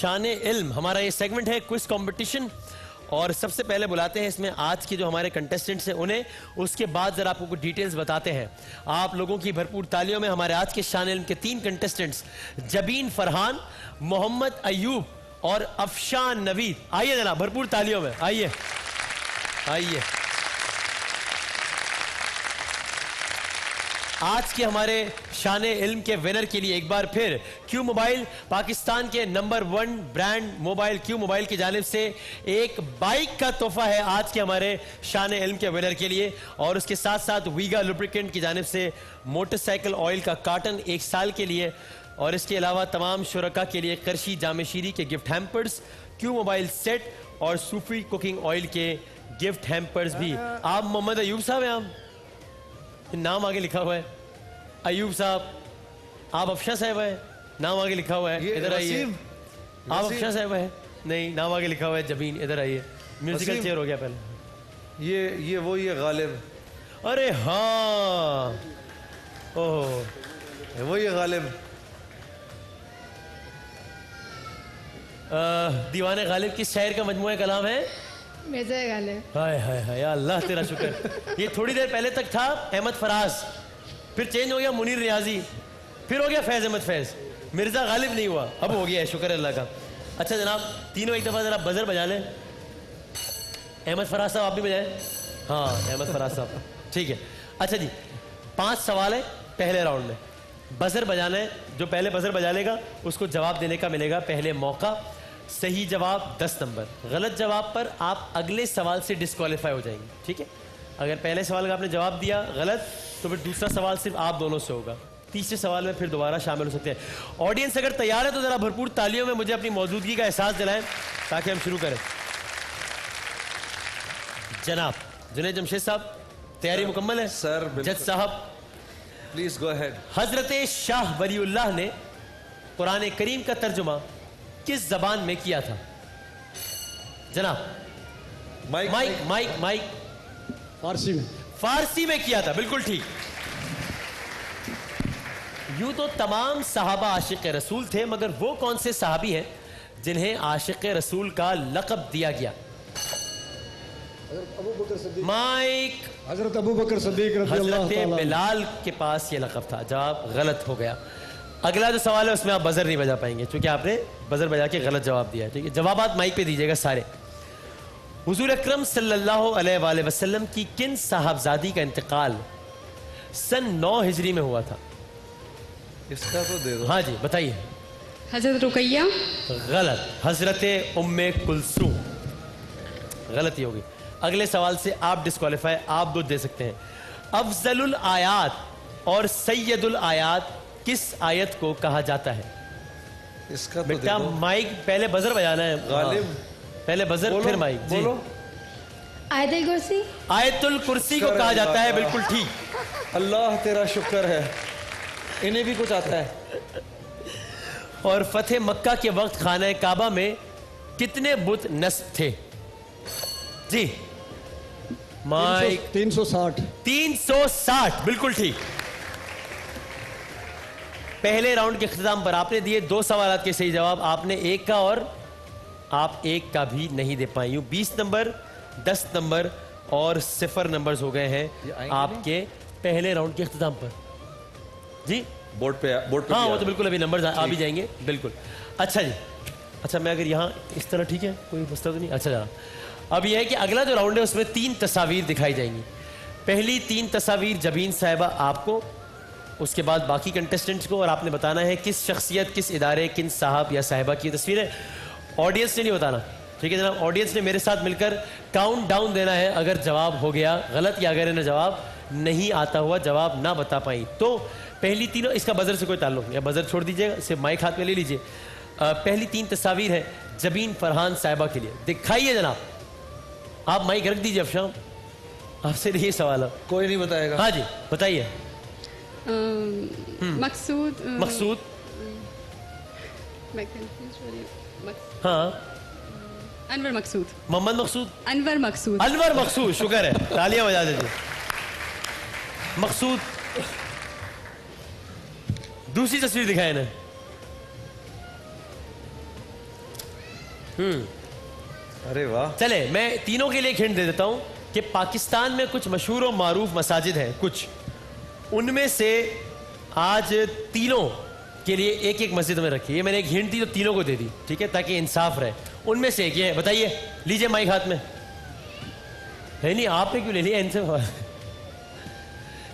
शान इल्म हमारा ये सेगमेंट है, क्विज कंपटीशन। और सबसे पहले बुलाते हैं इसमें आज के जो हमारे कंटेस्टेंट्स हैं उन्हें, उसके बाद जरा आपको कुछ डिटेल्स बताते हैं। आप लोगों की भरपूर तालियों में हमारे आज के शान इल्म के 3 कंटेस्टेंट्स जबीन फरहान, मोहम्मद अयूब और अफशान नवीद। आइए जनाब, भरपूर तालियों में आइए आइए। आज के हमारे शान इल्म के विनर के लिए एक बार फिर क्यू मोबाइल, पाकिस्तान के number 1 brand mobile Q mobile की जानिब से एक बाइक का तोहफा है आज के हमारे शान इल्म के विनर के लिए। और उसके साथ साथ वीगा लुब्रिकेंट की जानिब से मोटरसाइकिल ऑयल का कार्टन 1 साल के लिए। और इसके अलावा तमाम शुरका के लिए करशी जामेशीरी के gift hampers, Q mobile set और सूफी कुकिंग ऑयल के गिफ्ट हैम्पर्स भी। आप मोहम्मद अयूब साहब हैं, आप नाम आगे लिखा हुआ है अयूब साहब। आप अफशा साहब है, नाम आगे लिखा हुआ है, इधर आइए। आप अफशा साहब है, नहीं नाम आगे लिखा हुआ है जबीन, इधर आइए। म्यूजिकल चेयर हो गया पहले। ये वो ये गालिब। अरे हाँ, ओह वो ये गालिब। दीवाने गालिब किस शायर का मजमूआ कलाम है? मिर्ज़ा गालिब। हाय हाय हाय, या अल्लाह तेरा शुक्र। ये थोड़ी देर पहले तक था अहमद फराज, फिर चेंज हो गया मुनीर रियाजी, फिर हो गया फैज अहमद फैज, मिर्जा गालिब नहीं हुआ, अब हो गया है, शुक्र अल्लाह का। अच्छा जनाब, तीनों एक दफा जरा बजर बजा लें। अहमद फराज साहब आप भी बजाएं। हाँ अहमद फराज साहब, ठीक है। अच्छा जी, 5 सवाल है पहले राउंड में, बजर बजाना है। जो पहले बजर बजा लेगा उसको जवाब देने का मिलेगा पहले मौका। सही जवाब 10 नंबर, गलत जवाब पर आप अगले सवाल से डिस्क्वालीफाई हो जाएंगे, ठीक है। अगर पहले सवाल का आपने जवाब दिया गलत तो फिर दूसरा सवाल सिर्फ आप दोनों से होगा, तीसरे सवाल में फिर दोबारा शामिल हो सकते हैं। ऑडियंस अगर तैयार है तो जरा भरपूर तालियों में मुझे अपनी मौजूदगी का एहसास दिलाएं ताकि हम शुरू करें। जनाब जुनैद जमशेद साहब, तैयारी मुकम्मल है? सर जज साहब प्लीज गो अहेड। हजरत शाह वलीउल्लाह ने कुरान करीम का तर्जुमा किस जबान में किया था? जनाब माइक माइक माइक माइक। फारसी में। फारसी में किया था, बिल्कुल ठीक। यूं तो तमाम सहाबा आशिक रसूल थे, मगर वो कौन से सहाबी हैं जिन्हें आशिक रसूल का लक़ब दिया गया? माइक। हजरत अबू बकर सिद्दीक रज़ियल्लाहु हजरत ताला। बिलाल के पास ये लक़ब था। जवाब गलत हो गया। अगला जो सवाल है उसमें आप बजर नहीं बजा पाएंगे क्योंकि आपने बजर बजा के गलत जवाब दिया है, ठीक है। जवाबात माइक पे दीजिएगा सारे। हुजूर अकरम सल्लल्लाहु अलैहि वसल्लम की किन साहबजादी का इंतकाल सन 9 हिजरी में हुआ था? इसका तो दे दो। हाँ जी बताइए। हज़रत रुकैया। गलत, हजरत उम्मे कुलसूम। गलती होगी। अगले सवाल से आप डिस्क्वालीफाई, आप 2 दे सकते हैं। अफजलुल आयात और सैयदुल आयात किस आयत को कहा जाता है? इसका तो बेटा दे दो। माइक पहले बजर बजाना है। गालिब। हाँ, पहले बजर फिर माइक। जी बोलो। आयतुल कुर्सी। आयतुल कुर्सी को कहा जाता है, बिल्कुल ठीक। अल्लाह तेरा शुक्र है, इन्हें भी कुछ आता है। और फतेह मक्का के वक्त खाना काबा में कितने बुत नस्ब थे? जी माइक। 360। 360, बिल्कुल ठीक। पहले राउंड के इख्तिताम पर आपने दिए 2 सवाल के सही जवाब, आपने 1 का और आप 1 का भी नहीं दे पाए। यूं 20 नंबर, 10 नंबर और 0 नंबर्स हो गए हैं आपके पहले राउंड के इख्तिताम पर। जी बोर्ड पे हाँ वो तो बिल्कुल अभी नंबर आ भी जाएंगे, बिल्कुल। अच्छा जी, अच्छा मैं अगर यहाँ इस तरह, ठीक है, कोई मसला तो नहीं। अच्छा जरा अब यह है कि अगला जो राउंड है उसमें 3 तस्वीर दिखाई जाएंगी। पहली 3 तस्वीर जबीन साहिबा आपको, उसके बाद बाकी कंटेस्टेंट्स को, और आपने बताना है किस शख्सियत, किस इदारे, किन साहब या साहिबा की तस्वीर है। ऑडियंस ने नहीं बताना, ठीक है जनाब। ऑडियंस ने मेरे साथ मिलकर काउंट डाउन देना है। अगर जवाब हो गया गलत या अगर इन्हें जवाब नहीं आता हुआ, जवाब ना बता पाई, तो पहली तीनों, इसका बजर से कोई ताल्लुक नहीं है, बजर छोड़ दीजिएगा, सिर्फ माइक हाथ में ले लीजिए। पहली 3 तस्वीर है जबीन फरहान साहिबा के लिए, दिखाइए जनाब। आप माइक रख दीजिए। अफशान आपसे ये सवाल है। कोई नहीं बताएगा। हाँ जी बताइए। मकसूद। मकसूद। मैं confused हो रही हूँ। हाँ अनवर मकसूद। मोहम्मद मकसूद। अनवर मकसूद। अनवर मकसूद, शुक्र है, तालियां बजा दीजिए। मकसूद। दूसरी तस्वीर दिखाए ना। अरे वाह। चले मैं तीनों के लिए एक हिंट दे देता हूं कि पाकिस्तान में कुछ मशहूर और मारूफ मसाजिद हैं कुछ, उनमें से आज तीनों के लिए एक एक मस्जिद में रखी है। मैंने एक हिंट दी तो तीनों को दे दी, ठीक है, ताकि इंसाफ रहे। उनमें से एक ये है, बताइए, लीजिए माइक हाथ में है। नहीं आपने क्यों ले लिया इनसे?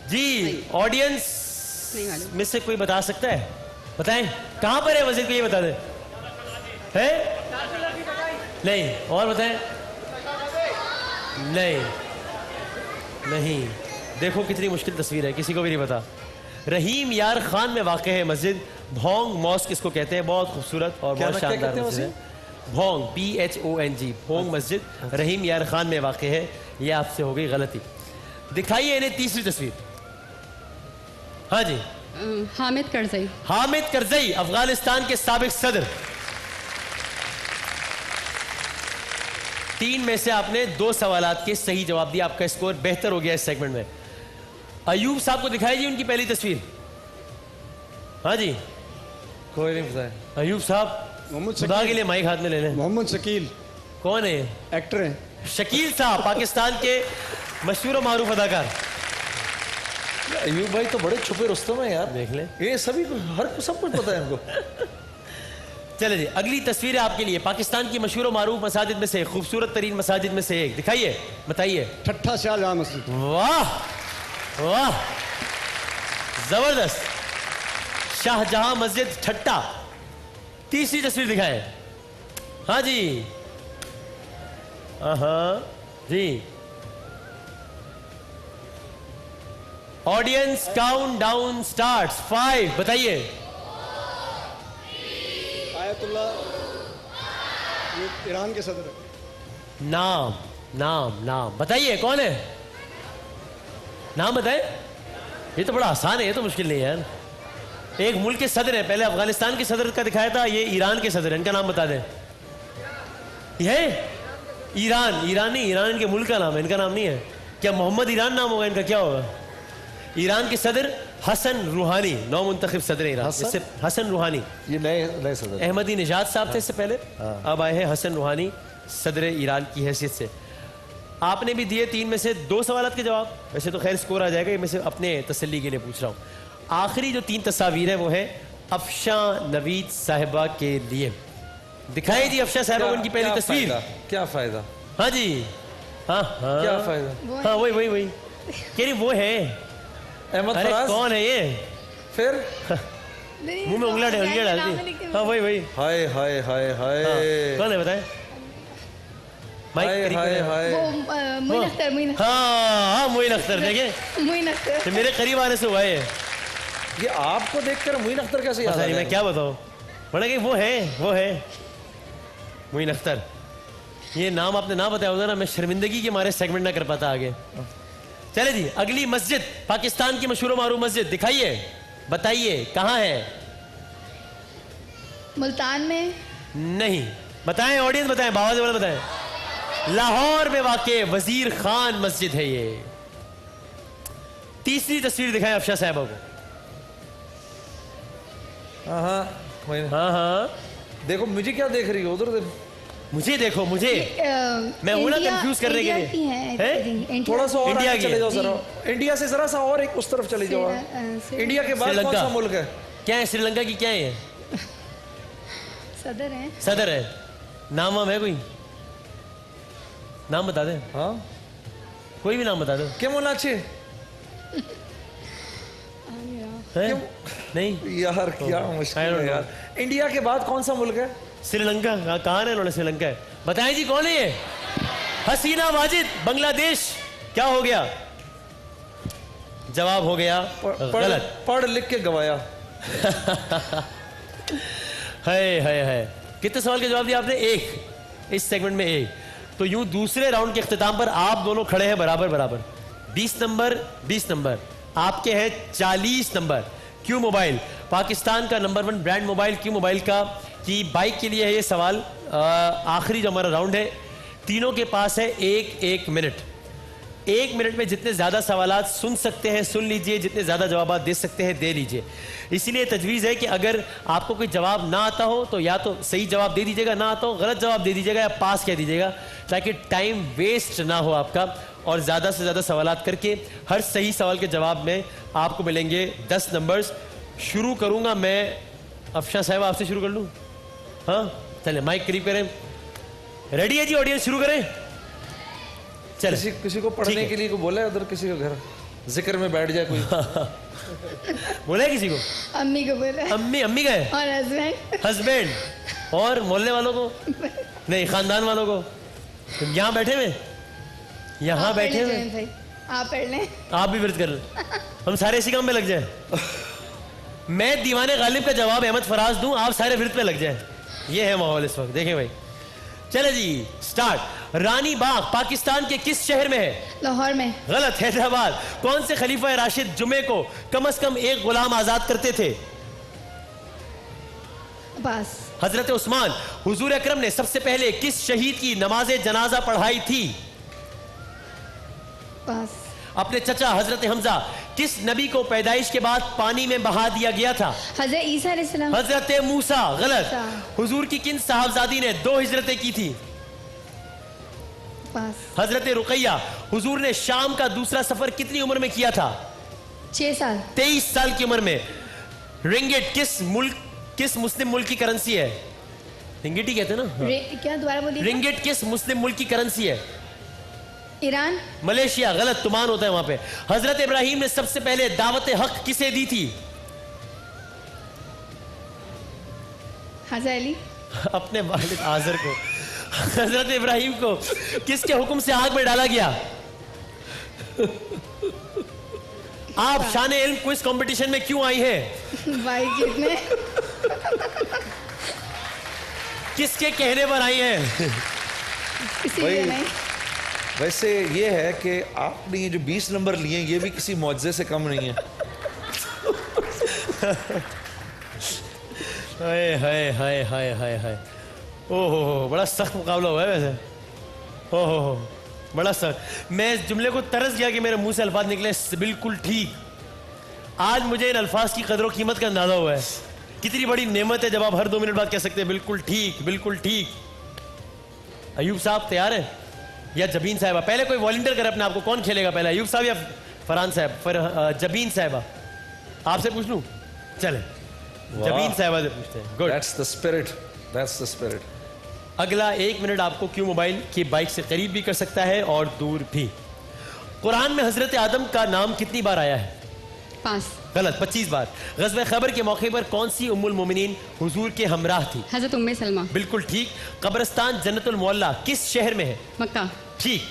जी ऑडियंस नहीं मालूम। में से कोई बता सकता है? बताएं कहां पर है मस्जिद को, ये बता दें। है नहीं, और बताएं। नहीं नहीं, देखो कितनी मुश्किल तस्वीर है, किसी को भी नहीं पता। रहीम यार खान में वाक़ है मस्जिद, भोंग मॉस्क इसको कहते हैं, बहुत खूबसूरत और बहुत शानदार मस्जिद है। भोंग PHONG भोंग मस्जिद रहीम यार खान में वाक़ है। ये आपसे हो गई गलती। दिखाइए इन्हें तीसरी तस्वीर। हाँ जी, हामिद करजई। हामिद करजई अफगानिस्तान के साबिक सदर। 3 में से आपने 2 सवालात के सही जवाब दिया, आपका स्कोर बेहतर हो गया इस सेगमेंट में। अयूब साहब को दिखाई जी उनकी पहली तस्वीर। हाँ जी, कोई नहीं पता। अयूब साहब मोहम्मद खुदा के लिए माइक हाथ में ले लें। मोहम्मद शकील कौन है? एक्टर हैं। शकील साहब पाकिस्तान के मशहूर और मारूफ अदाकार। अयूब भाई तो बड़े छुपे रुस्तम है यार, देख लें। ये सभी को सब कुछ पता है इनको। चले जी, अगली तस्वीर है आपके लिए पाकिस्तान की मशहूर और मारूफ मसाजिद में से, खूबसूरत तरीन मसाजिद में से एक। दिखाइए, बताइए। ठट्ठा शाहजहां मस्जिद। वाह वाह, जबरदस्त, शाहजहां मस्जिद ठट्टा। तीसरी तस्वीर दिखाएं। हाँ जी, हाँ जी। Audience count down starts 5। बताइए। आयतुल्लाह, ये ईरान के सदर है। नाम नाम नाम बताइए, कौन है? नाम बताए। ये तो बड़ा आसान है, ये तो मुश्किल नहीं है यार। एक मुल्क के सदर है, पहले अफगानिस्तान के सदर का दिखाया था, ये ईरान के सदर है। इनका नाम बता दें। ये ईरान, ईरान नहीं, ईरान इनके मुल्क का नाम है, इनका नाम नहीं है। क्या मोहम्मद ईरान नाम होगा इनका? क्या होगा? ईरान के सदर हसन रूहानी, नौ मुंतखब सदर ईरान। इससे हसन रूहानी, ये नए सदर अहमदी निजात साहब थे इससे पहले, अब आए हैं हसन रूहानी सदर ईरान की हैसियत से। आपने भी दिए 3 में से 2 सवाल के जवाब, वैसे तो खैर स्कोर आ जाएगा, ये मैं से अपने तसल्ली के लिए पूछ रहा हूँ। आखिरी जो 3 तस्वीर है वो है अफशा नवीद साहिबा के लिए। दिखाई जी अफशा साहिबा उनकी पहली तस्वीर। क्या फायदा? हाँ जी, हाँ हाँ, क्या फायदा? हाँ वही वही वही कह रही, वो है अहमद अरे फराज। कौन है ये? फिर मुंह में उंगलियां डालती। हाँ वही वही, हाय हाय हाय हाय। कौन है बताए? माइक हाय करीब हाय करें। हाय। वो मोइन अख्तर, मोइन अख्तर, हाँ हाँ, मोइन अख्तर देखे, मोइन अख्तर। तो मेरे करीब आने से हुआ है। ये आपको देखकर मोइन अख्तर कैसे याद पता आ नहीं, गया? मैं क्या बताऊं, बड़ा कि वो है मोइन अख्तर। ये नाम आपने ना बताया होता ना, मैं शर्मिंदगी के मारे सेगमेंट ना कर पाता आगे। चले जी, अगली मस्जिद पाकिस्तान की मशहूर मारूफ मस्जिद। दिखाइए, बताइए कहाँ है? मुल्तान में। नहीं, बताएं ऑडियंस, बताएं, बाबा वाला बताएं। लाहौर में वाक़े वजीर खान मस्जिद है ये। तीसरी तस्वीर दिखाएं अफशा साहिबा को। हाँ हाँ हाँ, देखो मुझे क्या देख रही हो? उधर मुझे देखो, मुझे, मैं हूं ना कंफ्यूज करने के लिए। हैं? थोड़ा सा और इंडिया आगे की चले है। जाओ जरा, इंडिया से जरा सा और एक उस तरफ चले जाओ। इंडिया के बाद कौन श्रीलंका। सा मुल्क है? क्या है श्रीलंका की? क्या है? सदर है। सदर है। नाम वाम है कोई? नाम बता दे, हाँ, कोई भी नाम बता दो। क्या होना चाहिए है? नहीं यार, क्या I मुश्किल don't है know. यार। इंडिया के बाद कौन सा मुल्क है? श्रीलंका। कहाँ है इन्होंने? श्रीलंका है। बताएं जी कौन है ये? हसीना माजिद, बांग्लादेश। क्या हो गया? जवाब हो गया गलत। पढ़ लिख के गवाया। है कितने सवाल के जवाब दिया आपने? 1 इस सेगमेंट में 1। तो यूं दूसरे राउंड के इख्तिताम पर आप दोनों खड़े हैं बराबर बराबर। 20 नंबर 20 नंबर, आपके हैं 40 नंबर। क्यू मोबाइल पाकिस्तान का number 1 brand mobile Q mobile का की बाइक के लिए है ये सवाल। आखिरी जो हमारा राउंड है, तीनों के पास है 1-1 मिनट। 1 मिनट में जितने ज़्यादा सवालात सुन सकते हैं सुन लीजिए, जितने ज़्यादा जवाब दे सकते हैं दे लीजिए। इसीलिए तजवीज़ है कि अगर आपको कोई जवाब ना आता हो तो या तो सही जवाब दे दीजिएगा, ना आता हो गलत जवाब दे दीजिएगा या पास कह दीजिएगा, ताकि टाइम वेस्ट ना हो आपका। और ज़्यादा से ज़्यादा सवालात करके हर सही सवाल के जवाब में आपको मिलेंगे 10 नंबर्स। शुरू करूँगा मैं, अफशा साहब आपसे शुरू कर लूँ? हाँ चले, माइक करीब करें। रेडी है जी ऑडियंस, शुरू करें? चले। किसी को पढ़ने के लिए को बोला है उधर, किसी को घर जिक्र में बैठ जाए कोई। बोला है किसी को? अम्मी को बोला है। अम्मी का है? और हस्बैंड। हस्बैंड और मोहल्ले वालों को नहीं, खानदान वालों को। तुम यहाँ बैठे हुए, यहाँ बैठे हुए, भाई आप पढ़ लें। आप भी व्रत कर लें, हम सारे इसी काम में लग जाए। मैं दीवाने गालिब का जवाब अहमद फराज दूं, आप सारे व्रत पे लग जाए। ये है माहौल इस वक्त, देखें भाई। चले जी स्टार्ट। रानी बाग पाकिस्तान के किस शहर में है? लाहौर में। गलत, हैदराबाद। कौन से खलीफा राशिद जुमे को कम से कम एक गुलाम आजाद करते थे? पास। हजरत उस्मान। हुजूर अकरम ने सबसे पहले किस शहीद की नमाज जनाजा पढ़ाई थी? पास। अपने चचा हजरत हमजा किस नबी को पैदाइश के बाद पानी में बहा दिया गया था? हजरत ईसा अलैहिस्सलाम। हजरत मूसा। गलत। हुजूर की किन साहबजादी ने 2 हिजरतें की थी? पास। हजरत रुकैया। हुजूर ने शाम का दूसरा सफर कितनी उम्र में किया था? 6 साल। 23 साल की उम्र में। रिंगिट किस मुस्लिम मुल्क की करेंसी है? रिंगिट ही कहते हैं ना? क्या दोबारा बोलिए? रिंगिट किस मुस्लिम मुल्क की करेंसी है? ईरान। मलेशिया। गलत, तुमान होता है वहां पे। हजरत इब्राहिम ने सबसे पहले दावत हक किसे दी थी? हजरत अली। अपने वालिद आजर को। हजरत इब्राहिम को किसके हुक्म से आग में डाला गया? आप शान इल्म क्विज कंपटीशन में क्यों आई हैं? भाई कितने किसके कहने पर आई हैं? इसीलिए नहीं। वैसे ये है कि आपने ये जो 20 नंबर लिए ये भी किसी मौजज़े से कम नहीं है। हाय हाय हाय हाय हाय हाय, ओहो बड़ा सख्त मुकाबला हुआ है वैसे। ओहो बड़ा सख्त। मैं इस जुमले को तरस गया कि मेरे मुंह से अल्फाज निकले बिल्कुल ठीक। आज मुझे इन अल्फाज की कदर कीमत का अंदाजा हुआ है। कितनी बड़ी नेमत है जब आप हर 2 मिनट बाद कह सकते हैं बिल्कुल ठीक, बिल्कुल ठीक। अयूब साहब तैयार है या जबीन साहिबा? पहले कोई वॉलंटियर करे अपने आप को, कौन खेलेगा पहले, अयूब साहब या फरहान साहब? फिर जबीन साहिबा आपसे पूछ लूं? चले जबीन साहिबा से पूछते हैं। Good, that's the spirit, that's the spirit. अगला 1 मिनट आपको क्यों मोबाइल की बाइक से करीब भी कर सकता है और दूर भी। कुरान में हजरत आदम का नाम कितनी बार आया है? पास। गलत, 25 बार। ग़ज़वा खैबर के मौके पर कौन सी उम्मुल मोमिनीन हुजूर के हमराह थी? हजरत उम्मे सलमा। बिल्कुल ठीक। कब्रिस्तान जन्नतुल मोहल्ला किस शहर में है? मक्का। ठीक।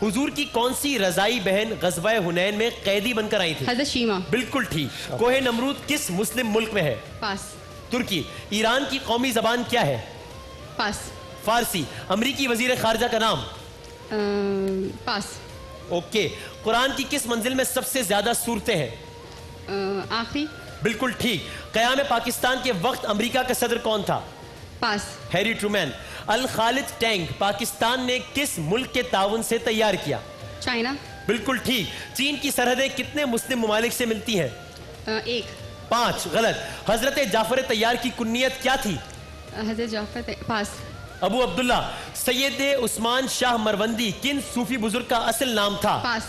हुजूर की कौन सी रजाई बहन ग़ज़वा हुनैन में कैदी बनकर आई थी? हजरत शीमा। बिल्कुल ठीक। कोहे नमरूद किस मुस्लिम मुल्क में है? पास। तुर्की। ईरान की कौमी जबान क्या है? पास। फारसी। अमरीकी वजीर खारजा का नाम? पास। ओके। कुरान की किस मंजिल में सबसे ज्यादा सूरतें हैं? आखिरी। बिल्कुल ठीक। क़याम पाकिस्तान के वक्त अमेरिका का सदर कौन था? Pass. Harry Truman. Al Khalid tank Pakistan ने किस मुल्क के ताउन से तैयार किया? चाइना। बिल्कुल ठीक। चीन की सरहदें कितने मुस्लिम ममालिक से मिलती हैं? 1। 5। गलत। हजरत जाफर तैयार की कुन्नियत क्या थी? हजरत जाफर। पास। अबू अब्दुल्ला। सैयद उस्मान शाह मरवंदी किन सूफी बुजुर्ग का असल नाम था? पास।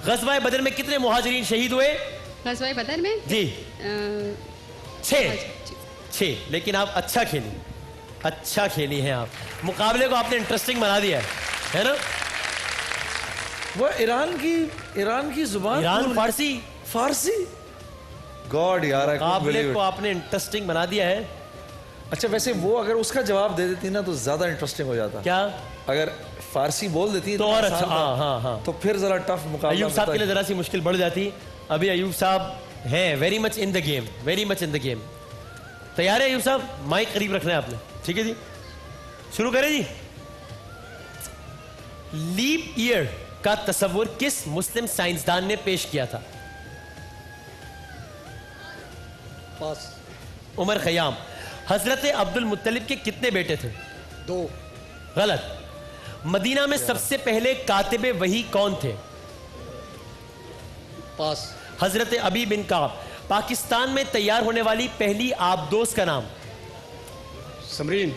ग़ज़वा बदर में कितने मुहाजिरीन शहीद हुए? ग़ज़वा बदर में जी 6। 6। 6। लेकिन आप अच्छा खेली, अच्छा खेली हैं आप। मुकाबले को आपने इंटरेस्टिंग बना दिया है ना? वो ईरान की जुबान, ईरान फारसी। फारसी। गॉड यार, I couldn't मुकाबले believe को it. आपने इंटरेस्टिंग बना दिया है। अच्छा वैसे वो अगर उसका जवाब दे देती ना तो ज्यादा इंटरेस्टिंग हो जाता। क्या? अगर फारसी बोल देती तो और अच्छा। हाँ हाँ हाँ। तो फिर जरा टफ मुकाबला अयूब साहब होता के लिए है। जरा सी मुश्किल बढ़ जाती। अभी अयूब साहब हैं very much in the game, very much in the game. तैयार है अयूब साहब? माइक करीब रखना है आपने, ठीक है जी? शुरू करें जी। लीप ईयर का तस्वुर किस मुस्लिम साइंसदान ने पेश किया था? पास। उमर खयाम। हजरत अब्दुल मुत्तलिब के कितने बेटे थे? 2। गलत। मदीना में सबसे पहले कातिबे वही कौन थे? पास। हजरत अबी बिन काब। पाकिस्तान में तैयार होने वाली पहली आबदोस का नाम। समरीन।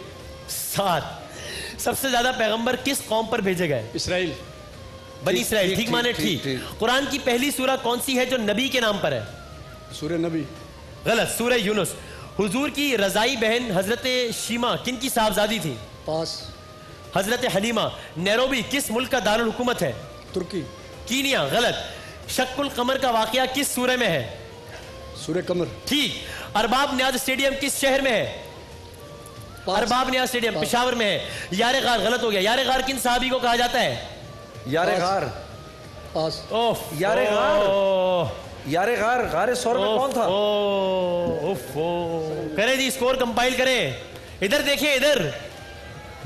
7। सबसे ज्यादा पैगंबर किस कौम पर भेजे गए? इसराइल। बनी इसराइल। ठीक माने ठीक, ठीक। कुरान की पहली सूरह कौन सी है जो नबी के नाम पर है? सूरह नबी। गलत, सूरह यूनुस। हुजूर की रजाई बहन हजरत शीमा किन की साहबजादी थी? पास। हजरत हलीमा। नैरोबी किस मुल्क का दारुल हुकूमत है? तुर्की। कीनिया। गलत। शक्कुल कमर का वाकया किस सूरह में है? सूरह कमर। ठीक। अरबाब न्याज स्टेडियम किस शहर में है? पास। अरबाब न्याज स्टेडियम पेशावर में है। यारे गार। गलत हो गया। यारे गार किन साहबी को कहा जाता है? यारे गार। पास। ओफ। यारे गार। ओह, यारे गार, गारे सौर में कौन था? करें जी, स्कोर कंपाइल करें। इधर देखें, इधर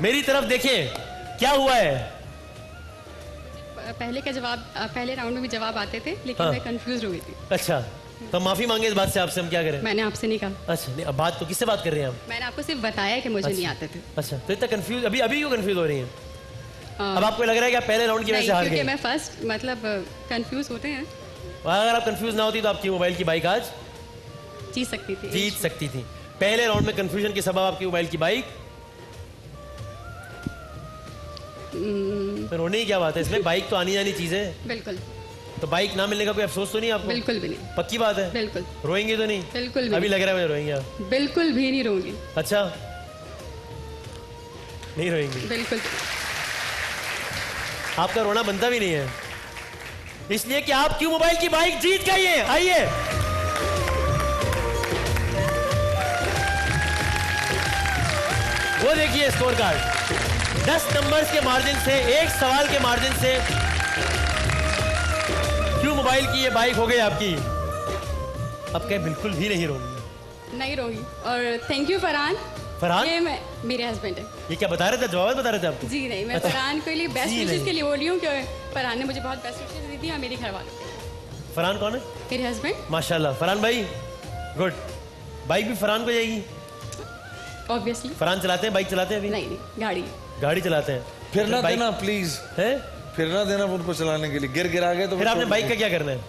मेरी तरफ देखें, क्या हुआ है? पहले का जवाब पहले राउंड में भी जवाब आते थे, लेकिन हाँ। मैं कंफ्यूज हो गई थी। अच्छा, तो माफी मांगे इस बात से आपसे, हम क्या करें? मैंने आपसे नहीं कहा। अच्छा नहीं, अब बात तो किससे बात कर रहे हैं हम? मैंने आपको सिर्फ बताया कि मुझे नहीं आते थे। अच्छा, तो इतना कंफ्यूज अभी अभी क्यों कंफ्यूज हो रही हैं? हाँ। अब आपको लग रहा है कि आप पहले राउंड की वजह नहीं, से हार क्योंकि गए? मैं फर्स्ट मतलब कंफ्यूज होते हैं, अगर आप कंफ्यूज ना होती तो आपकी मोबाइल की बाइक आज जीत सकती थी। जीत सकती थी। पहले राउंड में कंफ्यूजन के सबब आपकी मोबाइल की बाइक। फिर रोने की क्या बात है इसमें? बाइक तो आनी जानी चीज है। बिल्कुल तो बाइक ना मिलने का कोई अफसोस तो नहीं आपको? बिल्कुल भी नहीं। पक्की बात है? बिल्कुल रोएंगे तो नहीं? बिल्कुल भी अभी नहीं। लग रहा है मुझे रोएंगे आप। बिल्कुल भी नहीं रहूंगी। अच्छा, नहीं रोएंगे? बिल्कुल। आपका रोना बनता भी नहीं है, इसलिए कि आप क्यों मोबाइल की बाइक जीत गई है। आइए, वो देखिए स्कोर कार्ड। 10 नंबर्स के मार्जिन से, एक सवाल के मार्जिन से क्यों मोबाइल की ये बाइक हो गई आपकी। अब कहीं बिल्कुल भी नहीं रोऊंगी। नहीं रहूंगी। और थैंक यू फरहान। फरहान? ये मैं मेरे हस्बैंड है। ये क्या बता रहे थे, जवाब बता रहे थे आपको? जी नहीं, मैं अच्छा। फरहान के लिए बेस्ट जी विशेस नहीं। के लिए बोल रही हूँ कि फरहान ने मुझे बहुत बेस्ट विशेस दी थी और मेरे घर वालों को। फरहान कौन है? मेरे हस्बैंड। माशाल्लाह। फरहान भाई गुड। बाइक भी फरहान को जाएगी? ऑब्वियसली। फरहान चलाते हैं, बाइक चलाते हैं अभी? नहीं गाड़ी। गाड़ी चलाते हैं। फिर ना बाइक- देना प्लीज, है? फिर ना देना उनको चलाने के लिए। गिरा गए तो फिर आपने बाइक का क्या करना है?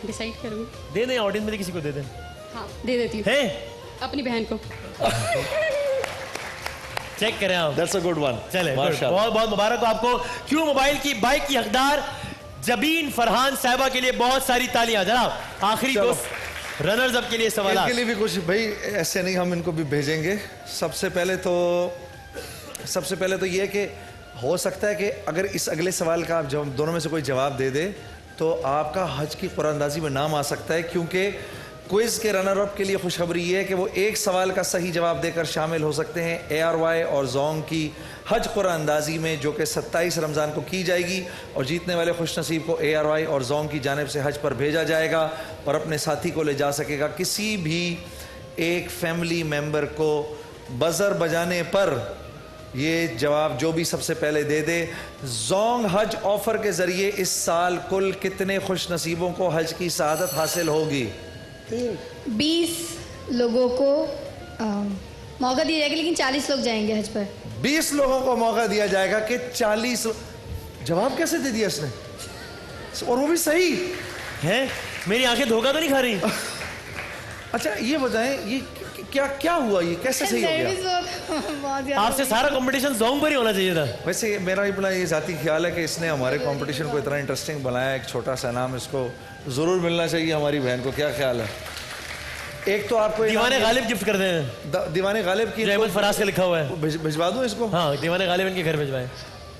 डिसाइड करूँगी। दे दें, ऑडियंस में किसी को दे दें। हाँ दे देती हूँ है? अपनी बहन को। चेक करें आप। That's a good one. चले, good। माशाल्लाह। बहुत बहुत मुबारक हो आपको। क्यों मोबाइल की बाइक की हकदार जबीन फरहान साहिबा के लिए बहुत सारी तालियां। जनाब आखिरी चलो। दो रनर्स अप के लिए सवाल। इनके लिए भी कुछ भाई ऐसे नहीं, हम इनको भी भेजेंगे। सबसे पहले तो ये है कि हो सकता है कि अगर इस अगले सवाल का आप दोनों में से कोई जवाब दे दे तो आपका हज की कुरानंदाजी में नाम आ सकता है, क्योंकि क्विज के रनर अप के लिए खुशखबरी ये है कि वो एक सवाल का सही जवाब देकर शामिल हो सकते हैं ARY और जोंग की हज कुरानंदाजी में, जो कि 27 रमज़ान को की जाएगी। और जीतने वाले खुशनसीब को ARY और जोंग की जानिब से हज पर भेजा जाएगा और अपने साथी को ले जा सकेगा। किसी भी एक फैमिली मेम्बर को बज़र बजाने पर ये जवाब जो भी सबसे पहले दे दे। जोंग हज ऑफर के जरिए इस साल कुल कितने खुशनसीबों को हज की सआदत हासिल होगी? 20 लोगों को मौका दिया जाएगा, लेकिन 40 लोग जाएंगे हज पर। 20 लोगों को मौका दिया जाएगा कि 40। जवाब कैसे दे दिया इसने, और वो भी सही है? मेरी आंखें धोखा तो नहीं खा रही? अच्छा ये बताएं, ये क्या क्या हुआ, ये कैसे सही हो गया? सर्विस बहुत ज्यादा आपसे सारा कंपटीशन जोंग पर ही होना चाहिए था। वैसे मेरा अपना ये ज़ाती ख्याल है कि इसने हमारे कंपटीशन को इतना इंटरेस्टिंग बनाया। एक छोटा सा नाम इसको ज़रूर मिलना चाहिए हमारी बहन को। क्या ख्याल है? एक तो आपको दीवाने गालिब गिफ्ट कर दें। दीवाने गालिब की जो अहमद फराज का लिखा हुआ है, भिजवा दूँ इसको? हाँ दीवाने गालिब इनके घर भिजवाएं।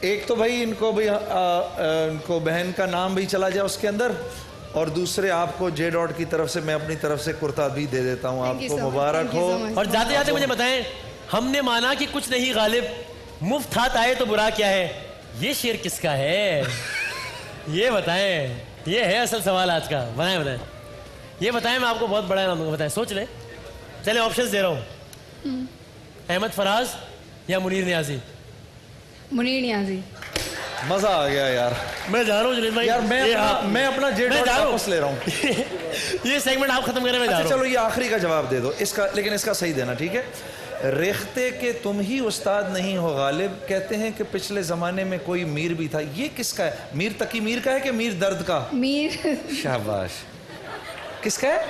एक तो भाई इनको भाई इनको बहन का नाम भी चला जाए उसके अंदर, और दूसरे आपको जे डॉट की तरफ से मैं अपनी तरफ से कुर्ता भी दे देता हूँ। Thank you आपको so much, Mubarak thank you हो। so much. और जाते जाते मुझे बताएं, हमने माना कि कुछ नहीं गालिब, मुफ्त हाथ आए तो बुरा क्या है, ये शेर किसका है? ये बताएं, ये है असल सवाल आज का। बताएं ये बताएं, मैं आपको बहुत बड़ा नाम दूंगा, बताएं, सोच लें। चले ऑप्शंस दे रहा हूँ, अहमद फराज या मुनीर नियाजी। मुनीर नियाजी। मजा आ गया यार। मैं जा रहा हूँ जुनेद भाई। यार मैं अपना जे मैं डॉट जा रहा हूँ। वापस ले रहा हूँ। ये सेगमेंट आप खत्म करें, मैं जा अच्छा रहा हूँ। चलो ये आखिरी का जवाब दे दो इसका, लेकिन इसका सही देना, ठीक है? रेखते के तुम ही उस्ताद नहीं हो गालिब, कहते हैं कि पिछले ज़माने में कोई मीर भी था। ये किसका है? मीर तकी मीर का है कि मीर दर्द का? मीर शाबाश। किसका है?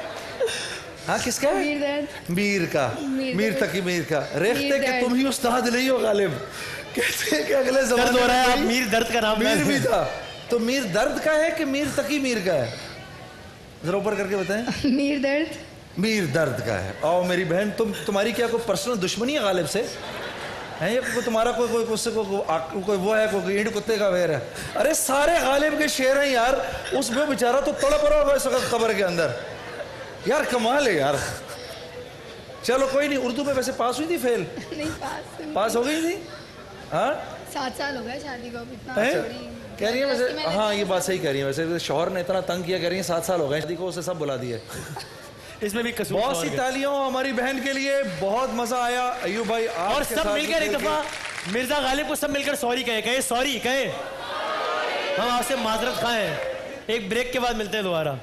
हाँ किसका है? मीर दर्द। मीर का, मीर दर्द। तकी मीर का। रेखते मीर के दर्द। तुम ही उस्ताद नहीं हो गालिब, कहते हैं कि अगले दर्द ज़माने हो रहा है, में आप कोई मीर दर्द का नाम मीर लें। भी था। तो मीर दर्द का है कि मीर तकी मीर का है? जरा ऊपर करके बताएं। मीर दर्द। मीर दर्द का है। आओ मेरी बहन, तुम्हारी क्या कोई पर्सनल दुश्मनी है गालिब से? है ये कोई तुम्हारा कोई उससे कोई वो है, कोई ईंट कुत्ते का वैर है? अरे सारे गालिब के शेर हैं यार, उसमें बेचारा तो तड़प रहा होगा इस वक्त कब्र के अंदर। यार कमाल है यार। चलो कोई नहीं, उर्दू में वैसे पास हुई थी फेल? नहीं पास हो गई थी? हाँ 7 साल हो गए शादी को, अब इतना है? थोड़ी- कह रही है वैसे, मैंने- हाँ ये बात सही कह रही है वैसे। शौहर ने इतना तंग किया, कह रही है 7 साल हो गए शादी को, उसे सब बुला दिए। इसमें भी कसूर बहुत और सी है। तालियों हमारी बहन के लिए, बहुत मजा आया अयूब भाई। और आपके सब साथ मिलकर एक मिलकर दफा मिर्जा गालिब को सब मिलकर सॉरी कहे सॉरी कहे। हम आपसे माजरत खाएं। एक ब्रेक के बाद मिलते हैं दोबारा।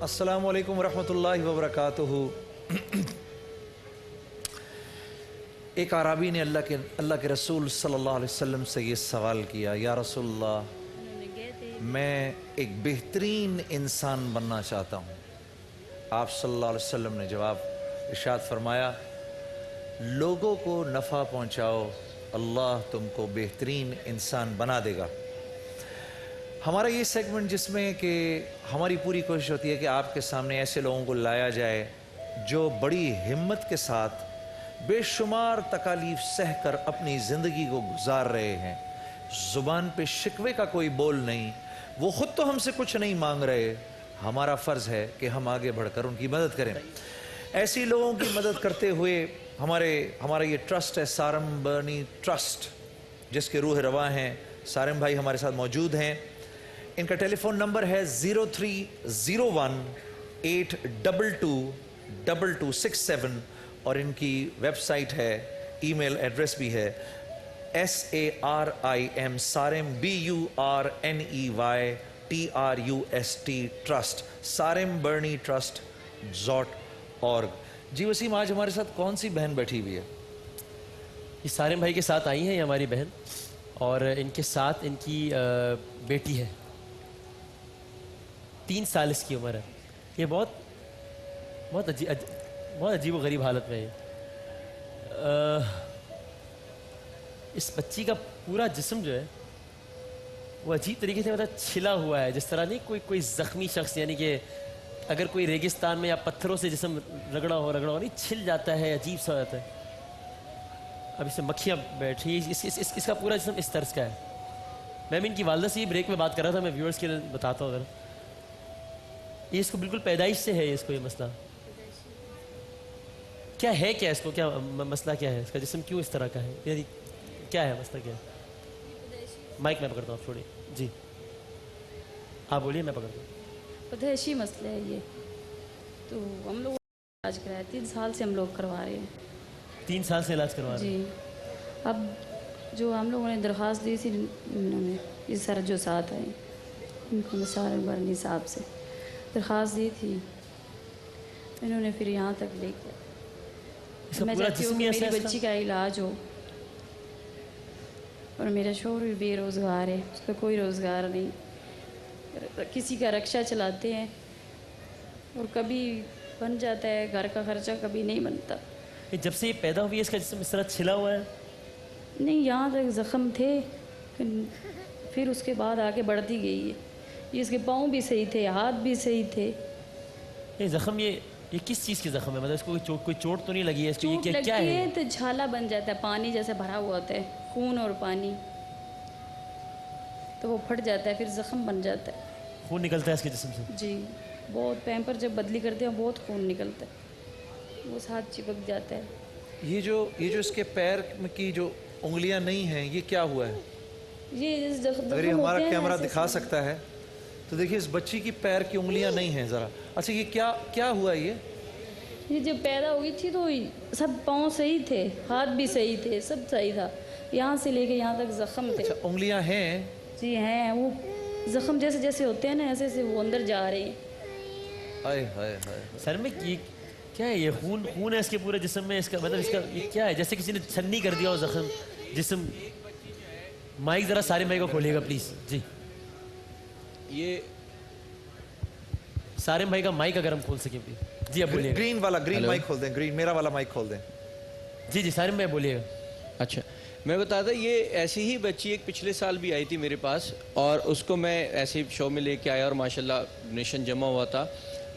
अस्सलामु अलैकुम रहमतुल्लाहि व बरकातुहू। एक आराबी ने अल्लाह के रसूल सल्लल्लाहु अलैहि वसल्लम से ये सवाल किया, या रसूलल्लाह मैं एक बेहतरीन इंसान बनना चाहता हूँ। आप सल्लल्लाहु अलैहि वसल्लम ने जवाब इरशाद फरमाया, लोगों को नफ़ा पहुँचाओ, अल्लाह तुमको बेहतरीन इंसान बना देगा। हमारा ये सेगमेंट जिसमें कि हमारी पूरी कोशिश होती है कि आपके सामने ऐसे लोगों को लाया जाए जो बड़ी हिम्मत के साथ बेशुमार तकालीफ सहकर अपनी ज़िंदगी को गुजार रहे हैं। ज़ुबान पे शिकवे का कोई बोल नहीं, वो ख़ुद तो हमसे कुछ नहीं मांग रहे, हमारा फ़र्ज़ है कि हम आगे बढ़कर उनकी मदद करें। ऐसी लोगों की मदद करते हुए हमारा ये ट्रस्ट है सारम बर्नी ट्रस्ट, जिसके रूह रवा हैं सारम भाई हमारे साथ मौजूद हैं। इनका टेलीफोन नंबर है 0301-822-2267 और इनकी वेबसाइट है, ईमेल एड्रेस भी है SARIM Sarim BURNEY TRUST SarimBurneyTrust.org। जी वसीम, आज हमारे साथ कौन सी बहन बैठी हुई है? ये सारिम भाई के साथ आई हैं, ये हमारी बहन, और इनके साथ इनकी बेटी है, 3 साल इसकी उम्र है। ये बहुत अजीब व गरीब हालत में है। इस बच्ची का पूरा जिस्म जो है वो अजीब तरीके से मतलब छिला हुआ है, जिस तरह नहीं कोई ज़ख्मी शख्स, यानी कि अगर कोई रेगिस्तान में या पत्थरों से जिस्म रगड़ा हो नहीं छिल जाता है, अजीब सा होता है। अब इसमें मक्खियाँ बैठी, इसका पूरा जिस्म इस तर्ज का है। मैं भी इनकी वालदा से ही ब्रेक में बात कर रहा था, मैं व्यूअर्स के लिए बताता हूँ ज़रा। ये इसको बिल्कुल पैदाइश से है इसको ये मसला। क्या है, क्या इसको क्या मसला क्या है इसका? जिस्म क्यों इस तरह का है, यानी क्या है मसला, क्या है? माइक मैं पकड़ता हूँ, आप छोड़िए जी, आप बोलिए, मैं पकड़ता हूँ। पैदाइशी मसला है ये, तो हम लोग इलाज कराया 3 साल से हम लोग करवा रहे हैं। 3 साल से इलाज करवा रहे हैं? जी। अब जो हम लोगों ने दरख्वास्त दी थी, इन्होंने ये सर जो साथ आए, इनको सारम बर्नी साहब से दरख्वास्त दी थी, इन्होंने फिर यहाँ तक लेके। इसका मैं पूरा चाहती हूँ जिस्म कि ही मेरी ऐसा है बच्ची का इलाज हो, और मेरा शौहर भी बेरोज़गार है, उसका कोई रोज़गार नहीं, किसी का रक्षा चलाते हैं और कभी बन जाता है घर का खर्चा, कभी नहीं बनता। ये जब से ये पैदा हुई है इसका जिस्म इस तरह छिला हुआ है? नहीं, यहाँ तक ज़ख़म थे, फिर उसके बाद आगे बढ़ती गई है। ये इसके पाँव भी सही थे, हाथ भी सही थे। ये ज़ख़म ये किस चीज़ की ज़ख़म है? मतलब इसको कोई चोट तो नहीं लगी है इसको? चोट ये क्या लगती है? है तो झाला बन जाता है, पानी जैसे भरा हुआ होता है, खून और पानी, तो वो फट जाता है, फिर ज़ख़म बन जाता है। खून निकलता है इसके जिस्म से? जी, बहुत पैम्पर जब बदली करते हैं बहुत खून निकलता है। वो साथ चिपक जाता है। ये जो इसके पैर में की जो उंगलियां नहीं हैं, ये क्या हुआ है? ये अगर ये हमारा कैमरा दिखा सकता है तो देखिए इस बच्ची की पैर की उंगलियां नहीं हैं ज़रा। अच्छा, ये क्या हुआ ये? ये जब पैदा हुई थी तो सब पाँव सही थे, हाथ भी सही थे, सब सही था, यहाँ से लेके यहाँ तक जख्म थे। अच्छा, उंगलियां हैं? जी हैं, वो जख्म जैसे जैसे होते हैं ना ऐसे ऐसे वो अंदर जा रहे हैं। हाय हाय हाय। सर में ये क्या है? ये खून है इसके पूरे जिस्म में, इसका मतलब इसका ये क्या है? जैसे किसी ने छन्नी कर दिया हो जख्म जिस्म। माइक जरा सारे माइक को खोलिएगा प्लीज जी। ये सारे भाई का माइक अगर हम खोल सकें प्लीज जी। अब बोलिएगा। ग्रीन माइक खोल दें, ग्रीन मेरा वाला माइक खोल दें। जी सारे भाई बोलिएगा। अच्छा, मैं बताता, ये ऐसी ही बच्ची एक पिछले साल भी आई थी मेरे पास और उसको मैं ऐसे ही शो में लेके आया और माशाल्लाह डोनेशन जमा हुआ था।